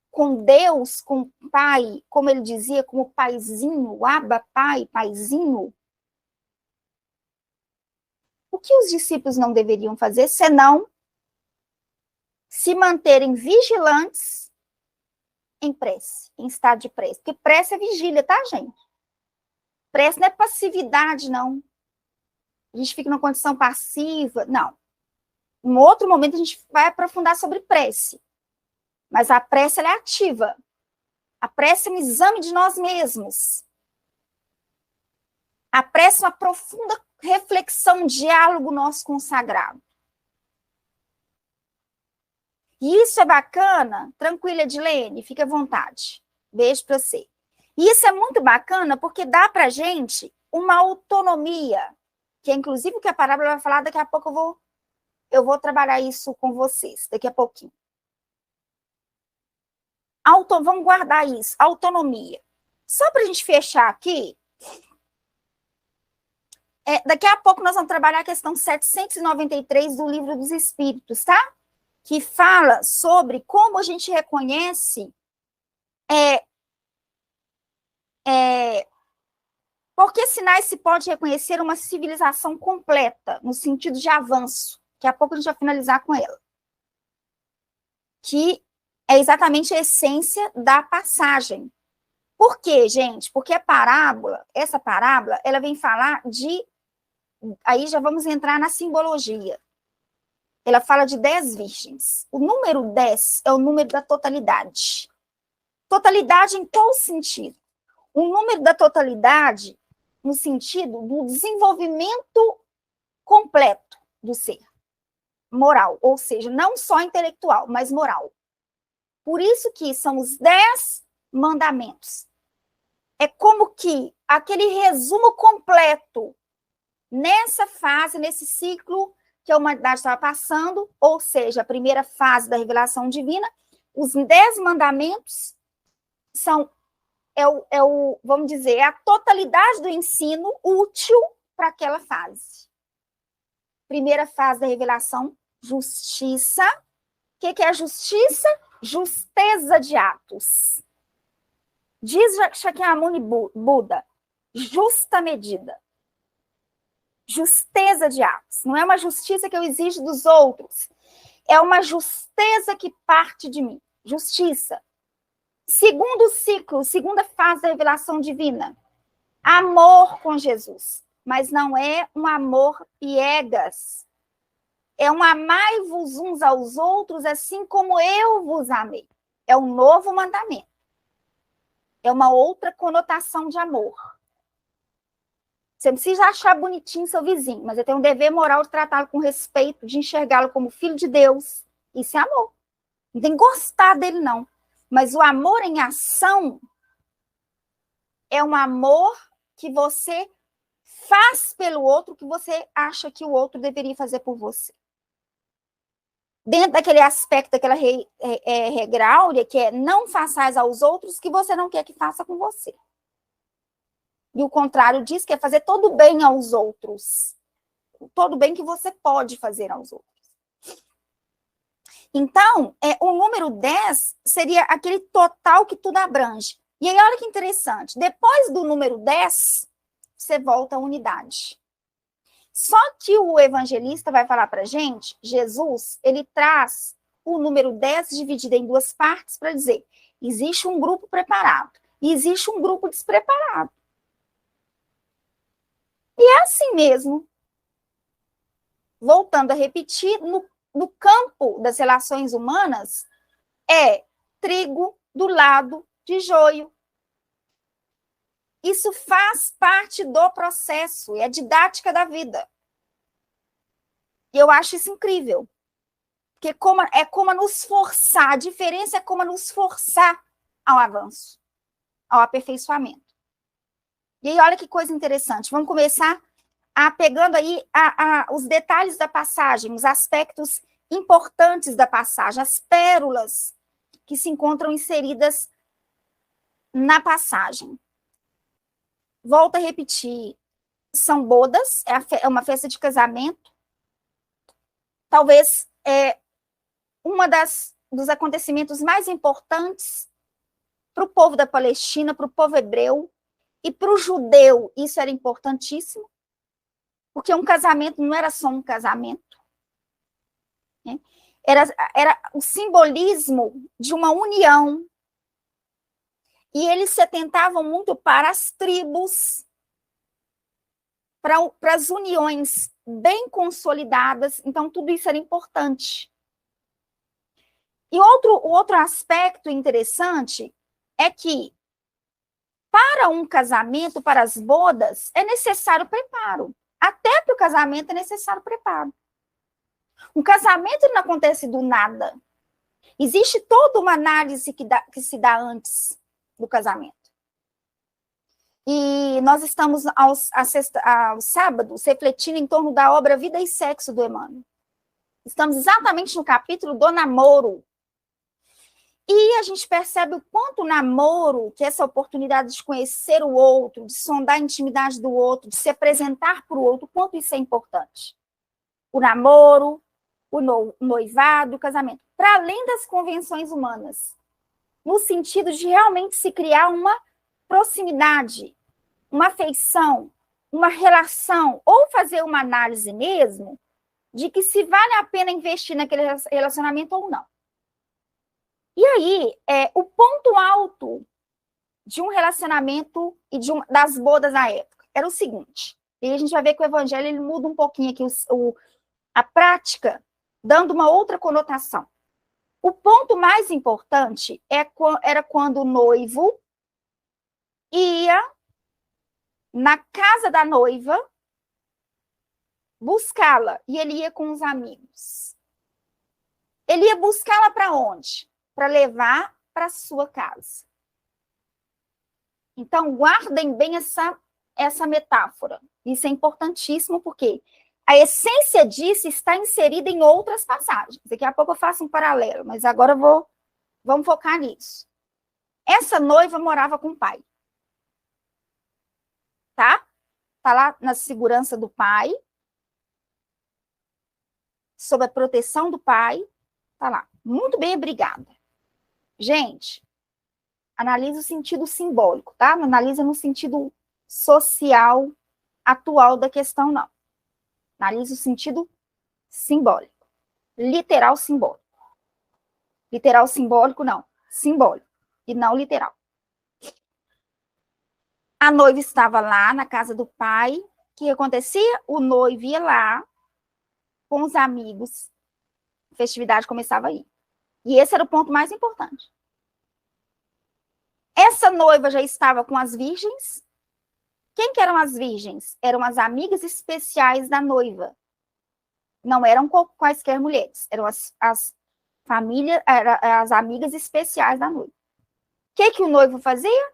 com Deus, com o Pai, como ele dizia, como paizinho, o Abba, Pai, paizinho, o que os discípulos não deveriam fazer, senão se manterem vigilantes em prece, em estado de prece. Porque prece é vigília, tá, gente? Prece não é passividade, não. A gente fica numa condição passiva, não. Em outro momento, a gente vai aprofundar sobre prece. Mas a prece, ela é ativa. A prece é um exame de nós mesmos. A prece é uma profunda reflexão, um diálogo nosso com o sagrado. E isso é bacana? Tranquila, Edilene, fique à vontade. Beijo para você. E isso é muito bacana porque dá para a gente uma autonomia. que é inclusive o que a parábola vai falar, daqui a pouco eu vou trabalhar isso com vocês, daqui a pouquinho. Vamos guardar isso, autonomia. Só para a gente fechar aqui, daqui a pouco nós vamos trabalhar a questão 793 do Livro dos Espíritos, tá? Que fala sobre como a gente reconhece por que sinais se pode reconhecer uma civilização completa, no sentido de avanço. Daqui a pouco a gente vai finalizar com ela. Que é exatamente a essência da passagem. Por quê, gente? Porque essa parábola, ela vem falar de... Aí já vamos entrar na simbologia. Ela fala de 10 virgens. O número 10 é o número da totalidade. Totalidade em qual sentido? O número da totalidade no sentido do desenvolvimento completo do ser moral, ou seja, não só intelectual, mas moral. Por isso que são os 10 mandamentos. É como que aquele resumo completo nessa fase, nesse ciclo que a humanidade estava passando, ou seja, a primeira fase da revelação divina, os 10 mandamentos são, vamos dizer, a totalidade do ensino útil para aquela fase. Primeira fase da revelação, justiça. O que é a justiça? Justeza de atos. Diz Shakyamuni Buda, justa medida. Justeza de atos. Não é uma justiça que eu exijo dos outros. É uma justeza que parte de mim. Justiça. Segundo ciclo, segunda fase da revelação divina. Amor com Jesus. Mas não é um amor piegas. É um amai-vos uns aos outros, assim como eu vos amei. É um novo mandamento. É uma outra conotação de amor. Você não precisa achar bonitinho seu vizinho, mas eu tenho um dever moral de tratá-lo com respeito, de enxergá-lo como filho de Deus. Isso é amor. Não tem que gostar dele, não. Mas o amor em ação é um amor que você faz pelo outro que você acha que o outro deveria fazer por você. Dentro daquele aspecto, daquela regra áurea, que é não façais aos outros que você não quer que faça com você. E o contrário diz que é fazer todo o bem aos outros. Todo o bem que você pode fazer aos outros. Então, o número 10 seria aquele total que tudo abrange. E aí, olha que interessante. Depois do número 10, você volta à unidade. Só que o evangelista vai falar para a gente, Jesus, ele traz o número 10 dividido em duas partes para dizer, existe um grupo preparado e existe um grupo despreparado. E é assim mesmo. Voltando a repetir, no campo das relações humanas, é trigo do lado de joio. Isso faz parte do processo, é a didática da vida. E eu acho isso incrível. Porque é como nos forçar, a diferença é como nos forçar ao avanço, ao aperfeiçoamento. E aí, olha que coisa interessante. Vamos começar pegando aí os detalhes da passagem, os aspectos importantes da passagem, as pérolas que se encontram inseridas na passagem. Volto a repetir, são bodas, é uma festa de casamento, talvez uma dos acontecimentos mais importantes para o povo da Palestina, para o povo hebreu, e para o judeu isso era importantíssimo, porque um casamento não era só um casamento, né? Era o simbolismo de uma união. E eles se atentavam muito para as tribos, para as uniões bem consolidadas. Então, tudo isso era importante. E o outro aspecto interessante é que, para um casamento, para as bodas, é necessário preparo. Até para o casamento é necessário preparo. Um casamento não acontece do nada. Existe toda uma análise que se dá antes do casamento. E E nós estamos aos sábados refletindo em torno da obra Vida e Sexo do Emmanuel. Estamos exatamente no capítulo do namoro. E a gente percebe o quanto o namoro, que é essa oportunidade de conhecer o outro, de sondar a intimidade do outro, de se apresentar para o outro, o quanto isso é importante. O namoro, o noivado, o casamento. Para além das convenções humanas. No sentido de realmente se criar uma proximidade, uma afeição, uma relação, ou fazer uma análise mesmo de que se vale a pena investir naquele relacionamento ou não. E aí, o ponto alto de um relacionamento e das bodas na época era o seguinte, e a gente vai ver que o evangelho ele muda um pouquinho aqui a prática, dando uma outra conotação. O ponto mais importante era quando o noivo ia na casa da noiva buscá-la, e ele ia com os amigos. Ele ia buscá-la para onde? Para levar para sua casa. Então, guardem bem essa metáfora. Isso é importantíssimo, porque a essência disso está inserida em outras passagens. Daqui a pouco eu faço um paralelo, mas agora vamos focar nisso. Essa noiva morava com o pai. Tá? Tá lá na segurança do pai, sob a proteção do pai, tá lá, muito bem abrigada. Gente, analisa o sentido simbólico, tá? Não analisa no sentido social atual da questão, não. Analisa o sentido simbólico. Literal simbólico. Literal simbólico, não. Simbólico. E não literal. A noiva estava lá na casa do pai. O que acontecia? O noivo ia lá com os amigos. A festividade começava aí. E esse era o ponto mais importante. Essa noiva já estava com as virgens. Quem que eram as virgens? Eram as amigas especiais da noiva. Não eram quaisquer mulheres. Eram as famílias, as amigas especiais da noiva. O que o noivo fazia?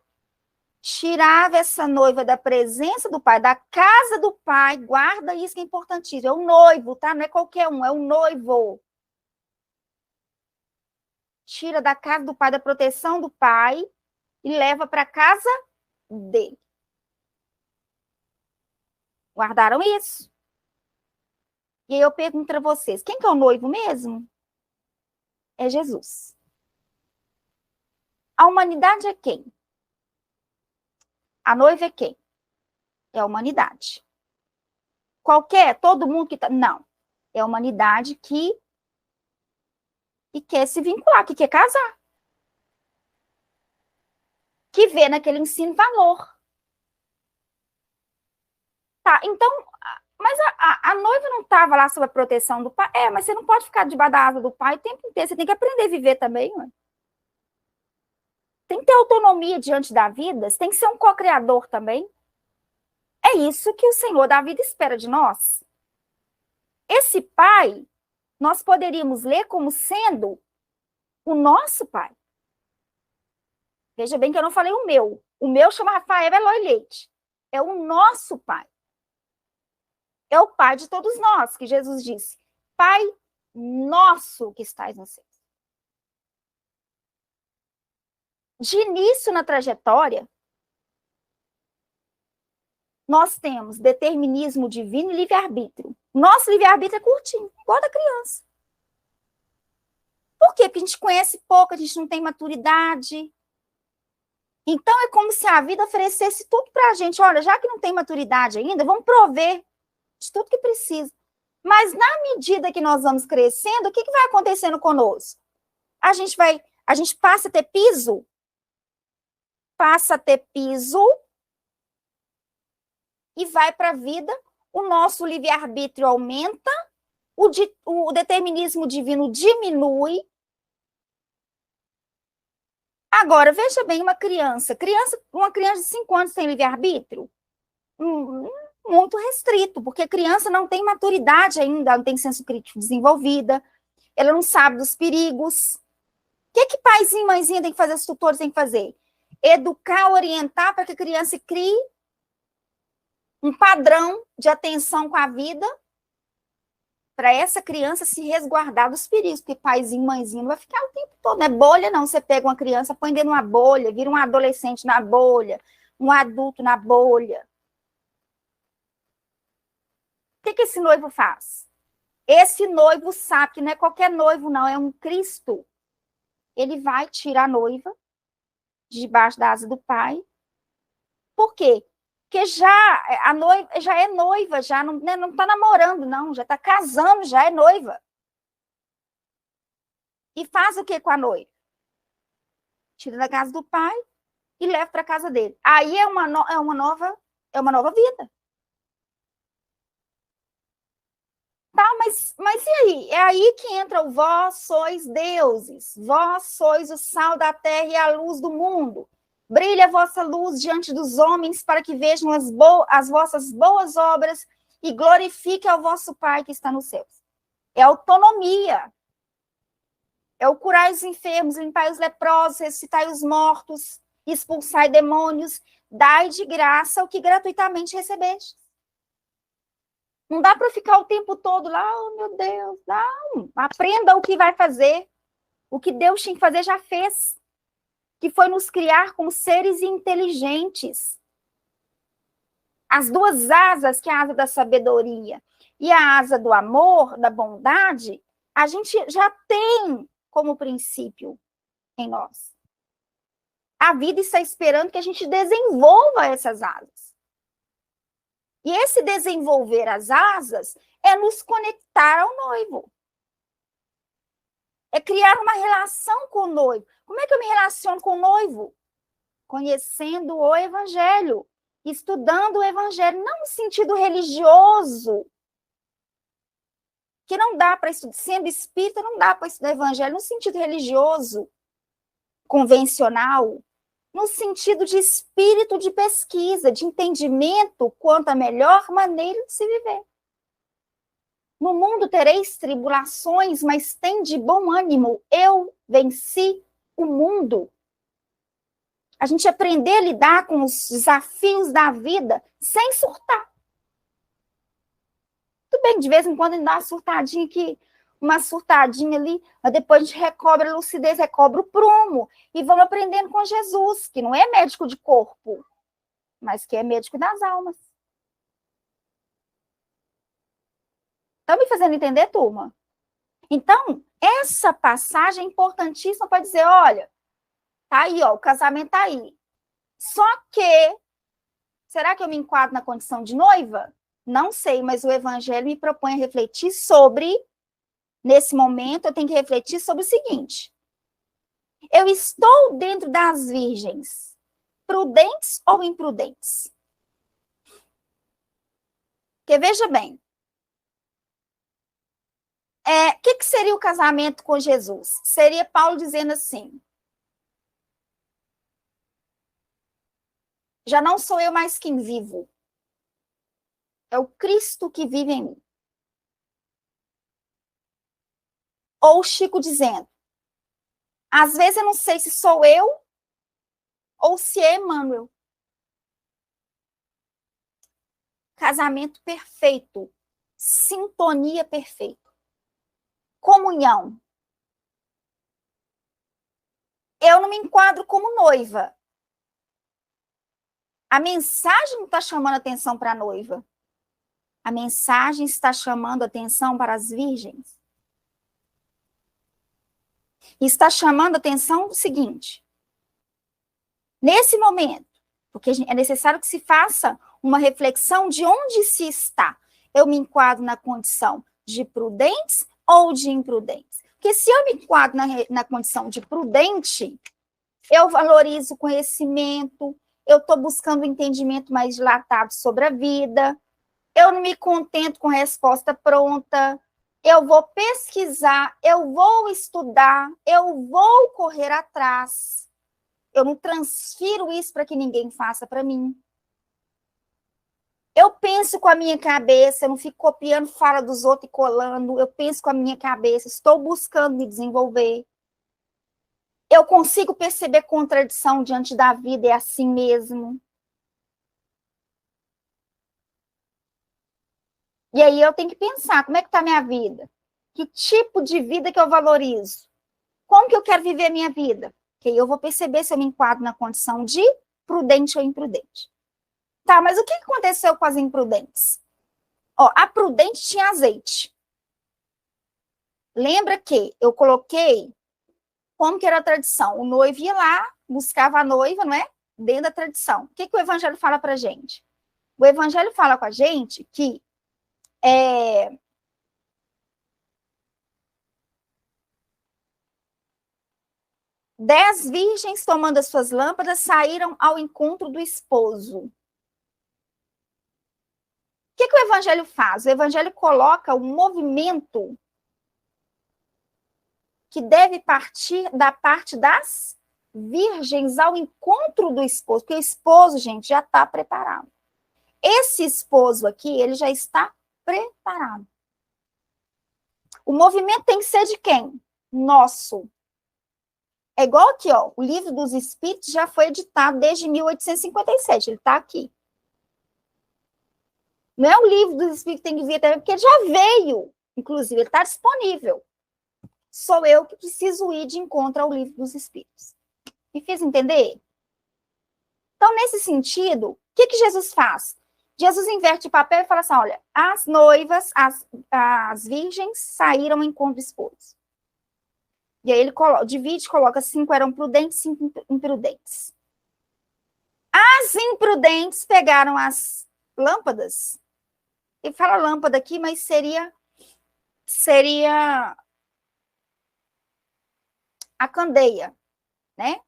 Tirava essa noiva da presença do pai, da casa do pai. Guarda isso que é importantíssimo. É o noivo, tá? Não é qualquer um, é o noivo. Tira da casa do pai, da proteção do pai, e leva para a casa dele. Guardaram isso? E aí eu pergunto para vocês, quem que é o noivo mesmo? É Jesus. A humanidade é quem? A noiva é quem? É a humanidade. Todo mundo que tá... Não. É a humanidade que quer se vincular, que quer casar. Que vê naquele ensino valor. Tá, então, mas a noiva não estava lá sob a proteção do pai? Mas você não pode ficar debaixo da asa do pai o tempo inteiro, você tem que aprender a viver também, ué. Tem que ter autonomia diante da vida, você tem que ser um co-criador também. É isso que o Senhor da vida espera de nós. Esse pai, nós poderíamos ler como sendo o nosso pai. Veja bem que eu não falei o meu. O meu chama Rafael Eloy Leite. É o nosso pai. É o pai de todos nós, que Jesus disse. Pai nosso que estais no céu. De início na trajetória, nós temos determinismo divino e livre-arbítrio. Nosso livre-arbítrio é curtinho, igual da criança. Por quê? Porque a gente conhece pouco, a gente não tem maturidade. Então, é como se a vida oferecesse tudo para a gente. Olha, já que não tem maturidade ainda, vamos prover de tudo que precisa. Mas, na medida que nós vamos crescendo, o que vai acontecendo conosco? A gente passa a ter piso. Passa a ter piso e vai para a vida, o nosso livre-arbítrio aumenta, o determinismo divino diminui. Agora, veja bem, uma criança de 5 anos tem livre-arbítrio? Muito restrito, porque a criança não tem maturidade ainda, não tem senso crítico desenvolvida, ela não sabe dos perigos. O que paizinho e mãezinha tem que fazer, os tutores têm que fazer? Educar, orientar para que a criança crie um padrão de atenção com a vida, para essa criança se resguardar dos perigos, porque paizinho, mãezinho não vai ficar o tempo todo, não é bolha não, você pega uma criança, põe dentro de uma bolha, vira um adolescente na bolha, um adulto na bolha. O que esse noivo faz? Esse noivo sabe que não é qualquer noivo não, é um Cristo. Ele vai tirar a noiva debaixo da asa do pai. Por quê? Porque a noiva já é noiva, já não está namorando, não, já está casando, já é noiva. E faz o que com a noiva? Tira da casa do pai e leva para a casa dele. Aí é uma nova vida. Tá, mas e aí? É aí que entra o vós sois deuses, vós sois o sal da terra e a luz do mundo. Brilha a vossa luz diante dos homens para que vejam as vossas boas obras e glorifique ao vosso Pai que está nos céus. É autonomia. É o curar os enfermos, limpar os leprosos, ressuscitar os mortos, expulsar demônios, dai de graça o que gratuitamente recebeste. Não dá para ficar o tempo todo lá, oh meu Deus, não. Aprenda o que vai fazer. O que Deus tinha que fazer já fez. Que foi nos criar como seres inteligentes. As duas asas, que é a asa da sabedoria e a asa do amor, da bondade, a gente já tem como princípio em nós. A vida está esperando que a gente desenvolva essas asas. E esse desenvolver as asas é nos conectar ao noivo. É criar uma relação com o noivo. Como é que eu me relaciono com o noivo? Conhecendo o evangelho, estudando o evangelho, não no sentido religioso, que não dá para estudar, sendo espírita, não dá para estudar evangelho no sentido religioso, convencional, no sentido de espírito de pesquisa, de entendimento quanto à melhor maneira de se viver. No mundo tereis tribulações, mas tende bom ânimo. Eu venci o mundo. A gente aprender a lidar com os desafios da vida sem surtar. Tudo bem, de vez em quando a gente dá uma surtadinha ali, mas depois a gente recobra a lucidez, recobra o prumo e vamos aprendendo com Jesus, que não é médico de corpo, mas que é médico das almas. Estão me fazendo entender, turma? Então, essa passagem é importantíssima para dizer, olha, tá aí, ó, o casamento tá aí. Só que, será que eu me enquadro na condição de noiva? Não sei, mas o evangelho me propõe a refletir sobre, nesse momento, eu tenho que refletir sobre o seguinte. Eu estou dentro das virgens, prudentes ou imprudentes? Porque, veja bem, o que seria o casamento com Jesus? Seria Paulo dizendo assim, já não sou eu mais quem vivo, é o Cristo que vive em mim. Ou Chico dizendo, às vezes eu não sei se sou eu ou se é Emmanuel. Casamento perfeito, sintonia perfeita, comunhão. Eu não me enquadro como noiva. A mensagem não está chamando atenção para a noiva. A mensagem está chamando atenção para as virgens. E está chamando atenção o seguinte. Nesse momento, porque é necessário que se faça uma reflexão de onde se está. Eu me enquadro na condição de prudentes ou de imprudentes? Porque se eu me enquadro na condição de prudente, eu valorizo o conhecimento, eu estou buscando um entendimento mais dilatado sobre a vida, eu não me contento com resposta pronta, eu vou pesquisar, eu vou estudar, eu vou correr atrás. Eu não transfiro isso para que ninguém faça para mim. Eu penso com a minha cabeça, eu não fico copiando fala dos outros e colando, eu penso com a minha cabeça, estou buscando me desenvolver. Eu consigo perceber contradição diante da vida, é assim mesmo. E aí eu tenho que pensar, como é que está a minha vida? Que tipo de vida que eu valorizo? Como que eu quero viver a minha vida? Que aí eu vou perceber se eu me enquadro na condição de prudente ou imprudente. Tá, mas o que aconteceu com as imprudentes? Ó, a prudente tinha azeite. Lembra que eu coloquei como que era a tradição? O noivo ia lá, buscava a noiva, não é? Dentro da tradição. O que o evangelho fala pra gente? O evangelho fala com a gente que 10 virgens, tomando as suas lâmpadas, saíram ao encontro do esposo. O que o evangelho faz? O evangelho coloca um movimento que deve partir da parte das virgens ao encontro do esposo, porque o esposo, gente, já está preparado. Esse esposo aqui, ele já está preparado. O movimento tem que ser de quem? Nosso. É igual aqui, ó, o Livro dos Espíritos já foi editado desde 1857, ele está aqui. Não é o Livro dos Espíritos que tem que vir também, porque ele já veio, inclusive, ele está disponível. Sou eu que preciso ir de encontro ao Livro dos Espíritos. Me fez entender? Então, nesse sentido, o que Jesus faz? Jesus inverte o papel e fala assim, olha, as noivas, as virgens saíram ao encontro do esposo. E aí ele divide, coloca 5 eram prudentes, 5 imprudentes. As imprudentes pegaram as lâmpadas, ele fala lâmpada aqui, mas seria a candeia, né?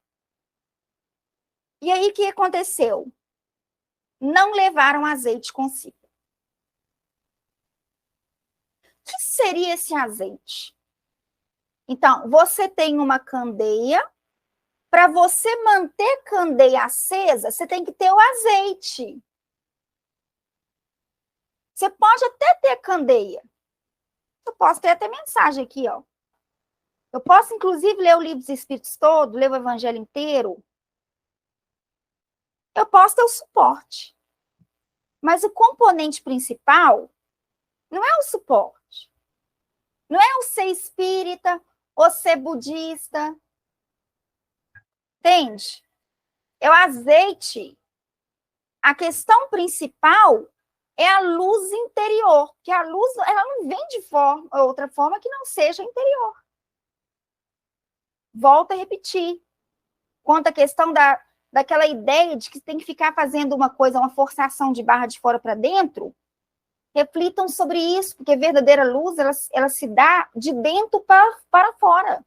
E aí o que aconteceu? Não levaram azeite consigo. O que seria esse azeite? Então, você tem uma candeia. Para você manter a candeia acesa, você tem que ter o azeite. Você pode até ter candeia. Eu posso ter até mensagem aqui, ó. Eu posso, inclusive, ler o Livro dos Espíritos todo, ler o Evangelho inteiro. Eu posso ter o suporte. Mas o componente principal não é o suporte. Não é o ser espírita ou ser budista. Entende? É o azeite. A questão principal é a luz interior, que a luz ela não vem de outra forma que não seja interior. Volto a repetir. Quanto à questão daquela ideia de que tem que ficar fazendo uma coisa, uma forçação de barra de fora para dentro, reflitam sobre isso, porque a verdadeira luz ela se dá de dentro para fora.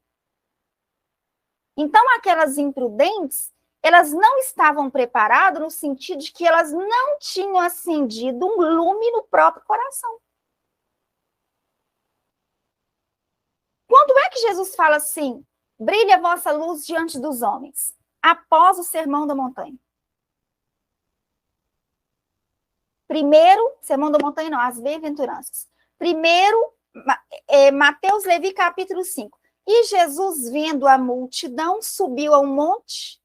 Então, aquelas imprudentes, elas não estavam preparadas no sentido de que elas não tinham acendido um lume no próprio coração. Quando é que Jesus fala assim, brilhe a vossa luz diante dos homens? Após o Sermão da Montanha. Primeiro, Sermão da Montanha não, as bem-aventuranças. Primeiro, Mateus, Levi, capítulo 5. E Jesus, vendo a multidão, subiu a um monte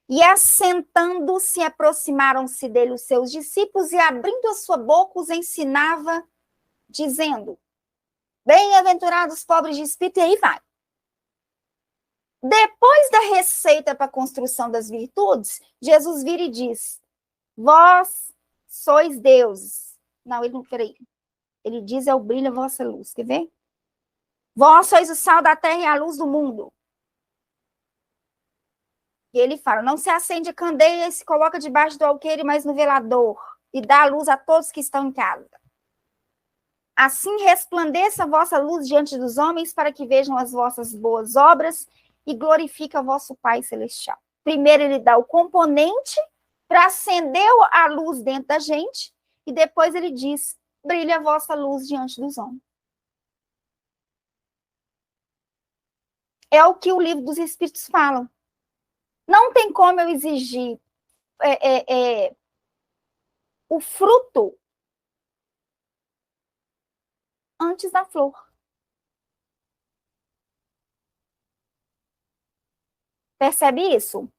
e, assentando-se, aproximaram-se dele os seus discípulos e, abrindo a sua boca, os ensinava, dizendo, bem-aventurados pobres de espírito, e aí vai. Depois da receita para a construção das virtudes, Jesus vira e diz, vós sois deuses. Não, ele não, peraí. Ele diz, é o brilho da vossa luz, quer ver? Vós sois o sal da terra e a luz do mundo. E ele fala, não se acende a candeia e se coloca debaixo do alqueire, mas no velador, e dá a luz a todos que estão em casa. Assim resplandeça a vossa luz diante dos homens, para que vejam as vossas boas obras e glorifique o vosso Pai Celestial. Primeiro ele dá o componente para acender a luz dentro da gente, e depois ele diz, brilha a vossa luz diante dos homens. É o que o Livro dos Espíritos fala. Não tem como eu exigir o fruto antes da flor. Percebe isso?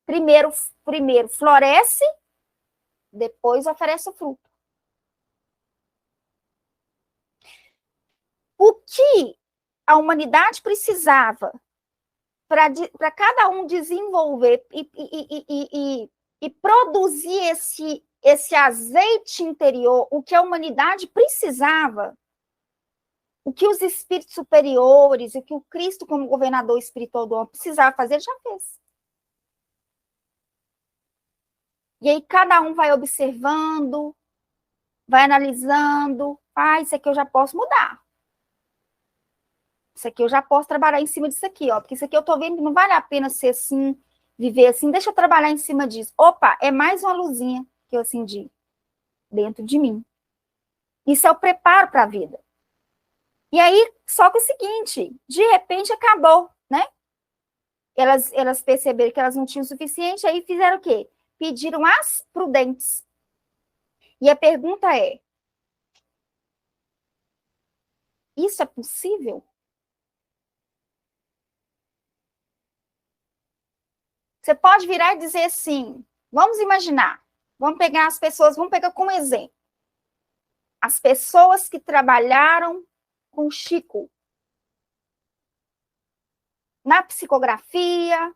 Primeiro floresce, depois oferece o fruto. O que a humanidade precisava para cada um desenvolver e produzir esse azeite interior, o que a humanidade precisava, o que os espíritos superiores, o que o Cristo como governador espiritual do homem precisava fazer, ele já fez. E aí cada um vai observando, vai analisando, isso aqui eu já posso mudar. Isso aqui eu já posso trabalhar em cima disso aqui, ó, porque isso aqui eu tô vendo que não vale a pena ser assim, viver assim, deixa eu trabalhar em cima disso. Opa, é mais uma luzinha que eu acendi dentro de mim. Isso é o preparo para a vida. E aí, só que o seguinte, de repente acabou, né? Elas perceberam que elas não tinham o suficiente, aí fizeram o quê? Pediram as prudentes. E a pergunta é, isso é possível? Você pode virar e dizer assim, vamos imaginar, vamos pegar as pessoas, vamos pegar como exemplo. As pessoas que trabalharam com Chico na psicografia,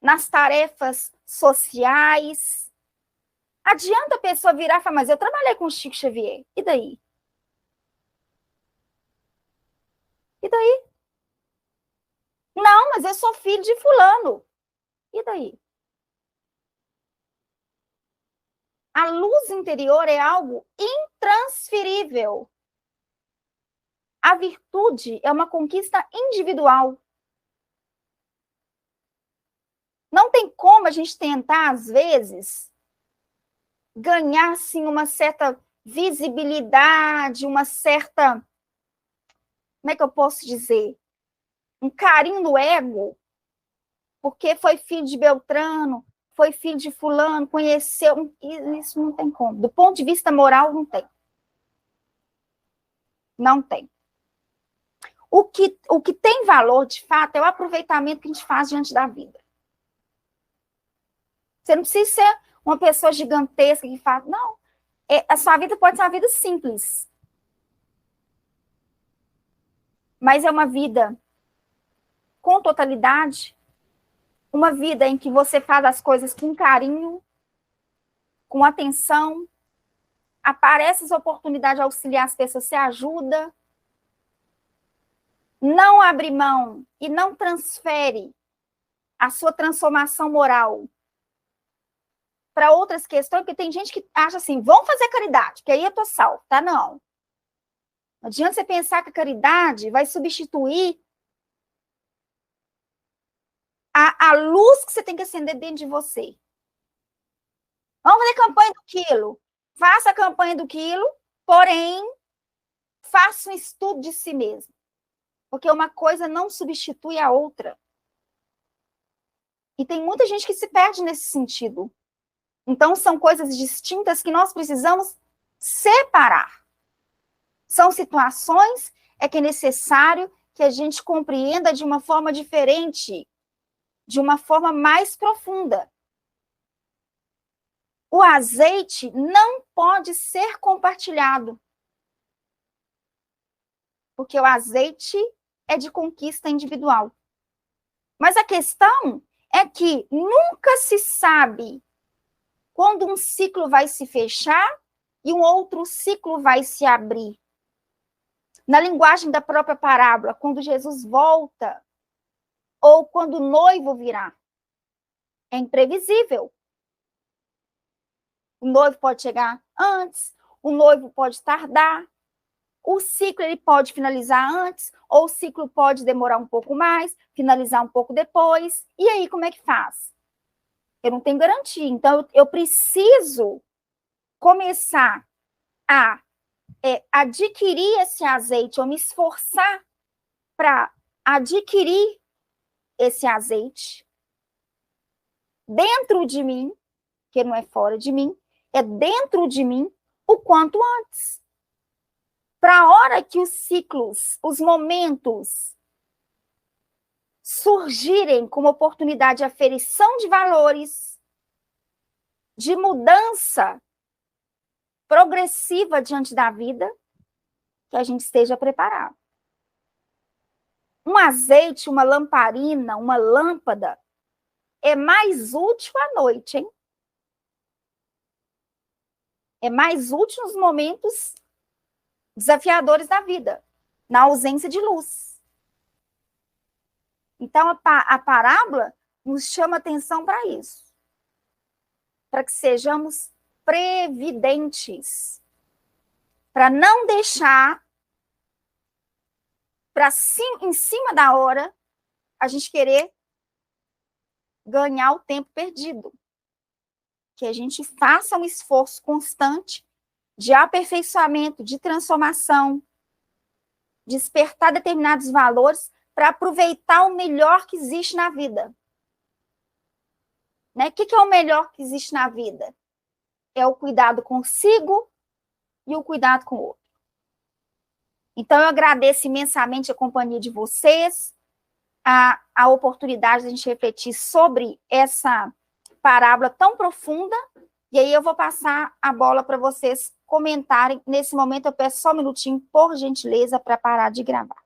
nas tarefas sociais. Adianta a pessoa virar e falar, mas eu trabalhei com Chico Xavier. E daí? E daí? Não, mas eu sou filho de fulano. E daí? A luz interior é algo intransferível. A virtude é uma conquista individual. Não tem como a gente tentar, às vezes, ganhar, assim, uma certa visibilidade, uma certa... Como é que eu posso dizer? Um carinho no ego, porque foi filho de Beltrano, foi filho de fulano, conheceu... Isso não tem como. Do ponto de vista moral, não tem. Não tem. O que tem valor, de fato, é o aproveitamento que a gente faz diante da vida. Você não precisa ser uma pessoa gigantesca que fala, não. A sua vida pode ser uma vida simples. Mas é uma vida com totalidade, uma vida em que você faz as coisas com carinho, com atenção, aparece as oportunidades de auxiliar as pessoas, você ajuda, não abre mão e não transfere a sua transformação moral para outras questões, porque tem gente que acha assim, vamos fazer caridade, que aí eu tô salvo, tá? Não. Não adianta você pensar que a caridade vai substituir a luz que você tem que acender dentro de você. Vamos fazer campanha do quilo. Faça a campanha do quilo, porém, faça um estudo de si mesmo. Porque uma coisa não substitui a outra. E tem muita gente que se perde nesse sentido. Então, são coisas distintas que nós precisamos separar. São situações que é necessário que a gente compreenda de uma forma diferente, de uma forma mais profunda. O azeite não pode ser compartilhado. Porque o azeite é de conquista individual. Mas a questão é que nunca se sabe quando um ciclo vai se fechar e um outro ciclo vai se abrir. Na linguagem da própria parábola, quando Jesus volta ou quando o noivo virá, é imprevisível. O noivo pode chegar antes, o noivo pode tardar, o ciclo ele pode finalizar antes, ou o ciclo pode demorar um pouco mais, finalizar um pouco depois. E aí, como é que faz? Eu não tenho garantia. Então, eu preciso começar a adquirir esse azeite, ou me esforçar para adquirir esse azeite dentro de mim, que não é fora de mim, é dentro de mim o quanto antes. Para a hora que os ciclos, os momentos surgirem como oportunidade de aferição de valores, de mudança progressiva diante da vida, que a gente esteja preparado. Um azeite, uma lamparina, uma lâmpada é mais útil à noite, hein? É mais útil nos momentos desafiadores da vida, na ausência de luz. Então, a parábola nos chama atenção para isso, para que sejamos previdentes, para não deixar em cima da hora a gente querer ganhar o tempo perdido. Que a gente faça um esforço constante de aperfeiçoamento, de transformação, despertar determinados valores para aproveitar o melhor que existe na vida. Né? O que é o melhor que existe na vida? É o cuidado consigo e o cuidado com o outro. Então, eu agradeço imensamente a companhia de vocês, a oportunidade de a gente refletir sobre essa parábola tão profunda, e aí eu vou passar a bola para vocês comentarem. Nesse momento, eu peço só um minutinho, por gentileza, para parar de gravar.